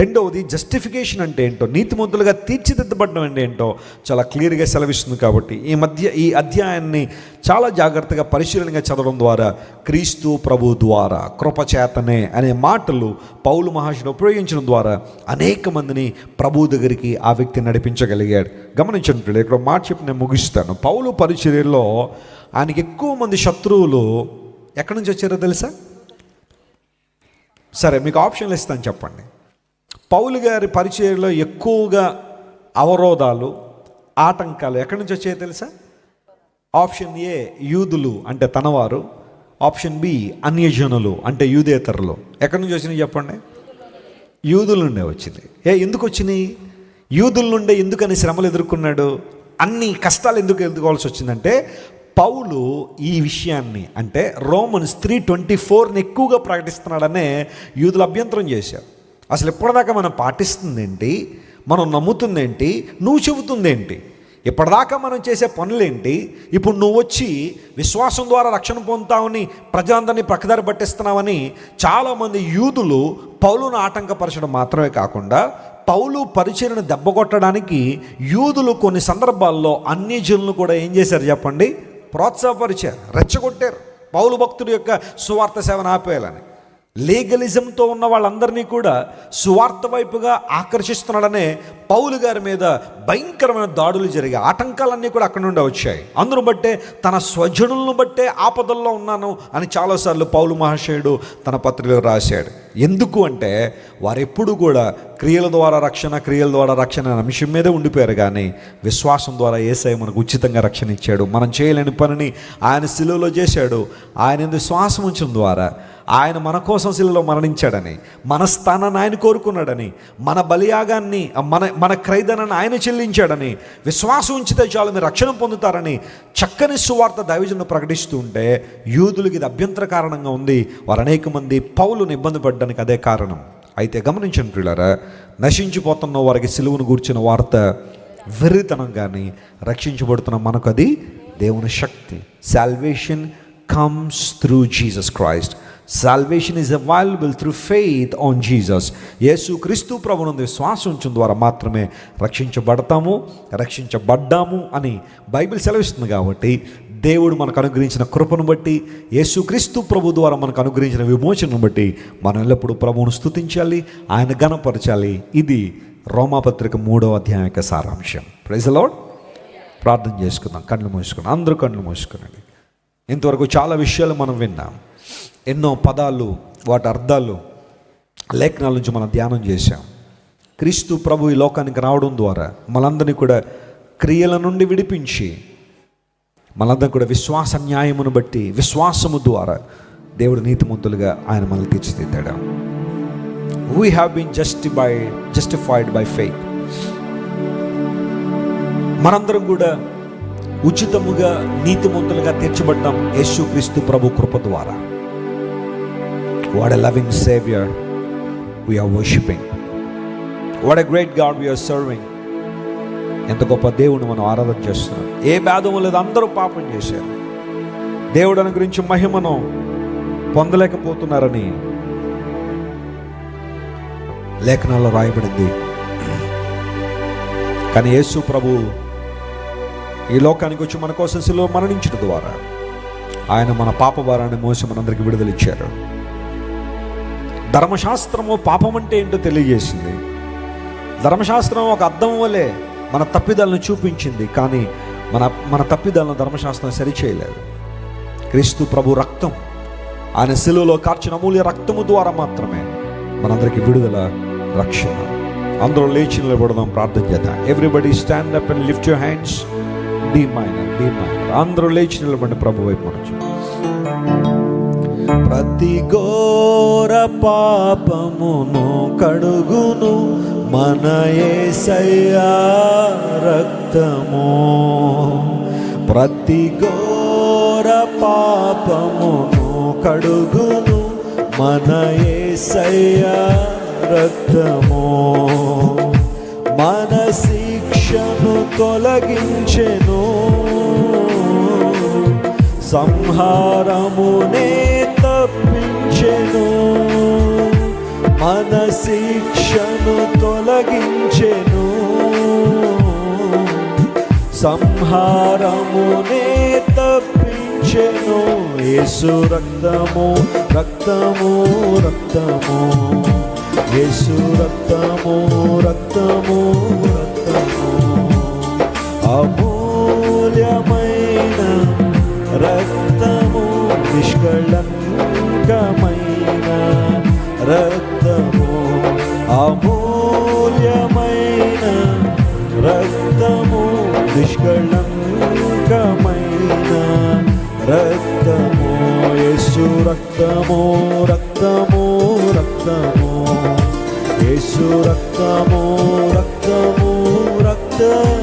రెండవది జస్టిఫికేషన్ అంటే ఏంటో, నీతిమంతులుగా తీర్చిదిద్దబడడం అంటే ఏంటో చాలా క్లియర్గా సెలవిస్తుంది. కాబట్టి ఈ అధ్యాయాన్ని చాలా జాగ్రత్తగా పరిశీలనగా చదవడం ద్వారా, క్రీస్తు ప్రభు ద్వారా, కృపచేతనే అనే మాటలు పౌలు మహాశయుడు ఉపయోగించడం ద్వారా అనేక మందిని ప్రభు దగ్గరికి ఆ వ్యక్తిని నడిపించగలిగాడు. గమనించండి, ఇక్కడ మాట చెప్పి నేను ముగిస్తాను. పౌలు పరిచర్యలో ఆయనకి ఎక్కువ మంది శత్రువులు ఎక్కడి నుంచి వచ్చారో తెలుసా? సరే, మీకు ఆప్షన్లు ఇస్తాను, చెప్పండి. పౌలు గారి పరిచర్యలో ఎక్కువగా అవరోధాలు, ఆటంకాలు ఎక్కడి నుంచి వచ్చాయో తెలుసా? ఆప్షన్ ఏ యూదులు అంటే తనవారు, ఆప్షన్ బి అన్యజనులు అంటే యూదేతరులు. ఎక్కడి నుంచి వచ్చినాయి చెప్పండి? యూదుల నుండే వచ్చింది. ఎందుకు వచ్చినాయి? యూదుల నుండే ఎందుకని శ్రమలు ఎదుర్కొన్నాడు, అన్ని కష్టాలు ఎందుకు ఎదుర్కోవాల్సి వచ్చిందంటే, పౌలు ఈ విషయాన్ని అంటే రోమన్స్ 3:24 ఎక్కువగా ప్రకటిస్తున్నాడనే యూదులు అభ్యంతరం చేశారు. అసలు ఇప్పటిదాకా మనం పాటిస్తుందేంటి, మనం నమ్ముతుందేంటి, నువ్వు చెబుతుందేంటి, ఇప్పటిదాకా మనం చేసే పనులేంటి, ఇప్పుడు నువ్వు వచ్చి విశ్వాసం ద్వారా రక్షణ పొందుతావని ప్రజలందరినీ ప్రక్కదారి పట్టిస్తున్నావని చాలామంది యూదులు పౌలును ఆటంకపరచడం మాత్రమే కాకుండా, పౌలు పరిచర్యను దెబ్బకొట్టడానికి యూదులు కొన్ని సందర్భాల్లో అన్యజనులను కూడా ఏం చేశారు చెప్పండి? ప్రోత్సాహపరిచారు, రెచ్చగొట్టారు. పౌలు భక్తుడి యొక్క సువార్త సేవను ఆపేయాలని లీగలిజంతో ఉన్న వాళ్ళందరినీ కూడా సువార్త వైపుగా ఆకర్షిస్తున్నాడనే పౌలు గారి మీద భయంకరమైన దాడులు జరిగాయి. ఆటంకాలన్నీ కూడా అక్కడ నుండి వచ్చాయి. అందును బట్టే తన స్వజనులను బట్టే ఆపదల్లో ఉన్నాను అని చాలాసార్లు పౌలు మహాశయుడు తన పత్రికలో రాశాడు. ఎందుకు అంటే వారెప్పుడు కూడా క్రియల ద్వారా రక్షణ అనే అంశం మీదే ఉండిపోయారు. కానీ విశ్వాసం ద్వారా యేసయ్య మనకు ఉచితంగా రక్షణ ఇచ్చాడు. మనం చేయలేని పనిని ఆయన శిలువలో చేశాడు. ఆయన విశ్వాసం ఉంచడం ద్వారా ఆయన మన కోసం శిలువలో మరణించాడని, మన స్థానాన్ని ఆయన కోరుకున్నాడని, మన బలియాగాన్ని మన క్రైదనాన్ని ఆయన చెల్లించాడని, విశ్వాసం ఉంచితే చాలు మీరు రక్షణ పొందుతారని చక్కని సువార్త దైవజనులు ప్రకటిస్తూ ఉంటే యూదులకి ఇది అభ్యంతర కారణంగా ఉంది. వారు అనేక మంది పౌలుని ఇబ్బంది పడడానికి అదే కారణం. అయితే గమనించండి ప్రియులారా, నశించిపోతున్న వారికి సిలువను గూర్చిన వార్త వెర్రితనం, కానీ రక్షించబడుతున్న మనకు అది దేవుని శక్తి. Salvation comes through Jesus Christ. Salvation is available through faith on Jesus. యేసు క్రీస్తు ప్రభువునందు విశ్వాసం ఉంచడం ద్వారా మాత్రమే రక్షించబడ్డాము అని బైబిల్ సెలవిస్తుంది. కాబట్టి దేవుడు మనకు అనుగ్రహించిన కృపను బట్టి, యేసు క్రీస్తు ప్రభు ద్వారా మనకు అనుగ్రహించిన విమోచనను బట్టి మనం ఎల్లప్పుడూ ప్రభువును స్తుతించాలి, ఆయన ఘనపరచాలి. ఇది రోమాపత్రిక 3వ అధ్యాయం యొక్క సారాంశం. Praise the Lord. ప్రార్థన చేసుకుందాం. కళ్ళు మూసుకున్నాం. అందరూ కళ్ళు మూసుకునండి. ఇంతవరకు చాలా విషయాలు మనం విన్నాం. ఎన్నో పదాలు, వాటి అర్థాలు లేఖనాల నుంచి మనం ధ్యానం చేశాం. క్రీస్తు ప్రభు ఈ లోకానికి రావడం ద్వారా మనందరినీ కూడా క్రియల నుండి విడిపించి మనందరినీ కూడా విశ్వాస న్యాయమును బట్టి విశ్వాసము ద్వారా దేవుడు నీతిమంతులుగా ఆయన మనల్ని తీర్చిదిద్దాడు. We have been justified by faith. మనందరం కూడా ఉచితముగా నీతిమంతులుగా తీర్చబడ్డాం యేసుక్రీస్తు ప్రభు కృప ద్వారా. What a loving Savior we are worshiping. What a great God we are serving. ఎంత గొప్ప దేవుని మనం ఆరాధన చేస్తున్నాం. ఏ భేదము లేదు, అందరూ పాపం చేశారు. దేవుడు అనుగ్రహించి మహిమను పొందలేకపోతున్నారని లేఖనాల్లో రాయబడింది. కానీ యేసు ప్రభు ఈ లోకానికి వచ్చి మన కోసం శిలువ మరణించడం ద్వారా ఆయన మన పాప భారాన్ని మోసి మనందరికీ విడుదలిచ్చారు. ధర్మశాస్త్రము పాపం అంటే ఏంటో తెలియజేసింది. ధర్మశాస్త్రం ఒక అద్దం వలె మన తప్పిదాలను చూపించింది. కానీ మన తప్పిదాలను ధర్మశాస్త్రం సరిచేయలేదు. క్రీస్తు ప్రభు రక్తం, ఆయన శిలువలో కార్చిన అమూల్య రక్తము ద్వారా మాత్రమే మనందరికీ విడుదల, రక్షణ. అందరూ లేచి నిలబడదాం, ప్రార్థన చేద్దాం. Everybody stand up and lift your hands. D minor. అందరూ లేచి నిలబడి ప్రభు వైపు మనచు. ప్రతి ఘోర పాపమును కడుగును మన యేసయ్యా రక్తము. ప్రతి ఘోర పాపమును కడుగును మన యేసయ్యా రక్తము. మన శిక్షను తొలగించెను, సంహారమునే తప్పించెను. మన శిక్షను తొలగించెను, సంహారమునే తప్పించెను. యేసు రక్తము, రక్తము, రక్తము. యేసు రక్తము, రక్తము, రక్తము. అమూల్యమైన రక్తము, నిష్కళంకమైన రక్తము. అమూల్యమైన రక్తము, నిష్కళంకమైన రక్తము. యేసు రక్తము, రక్తము, రక్తము. యేసు రక్తము, రక్తము, రక్తము.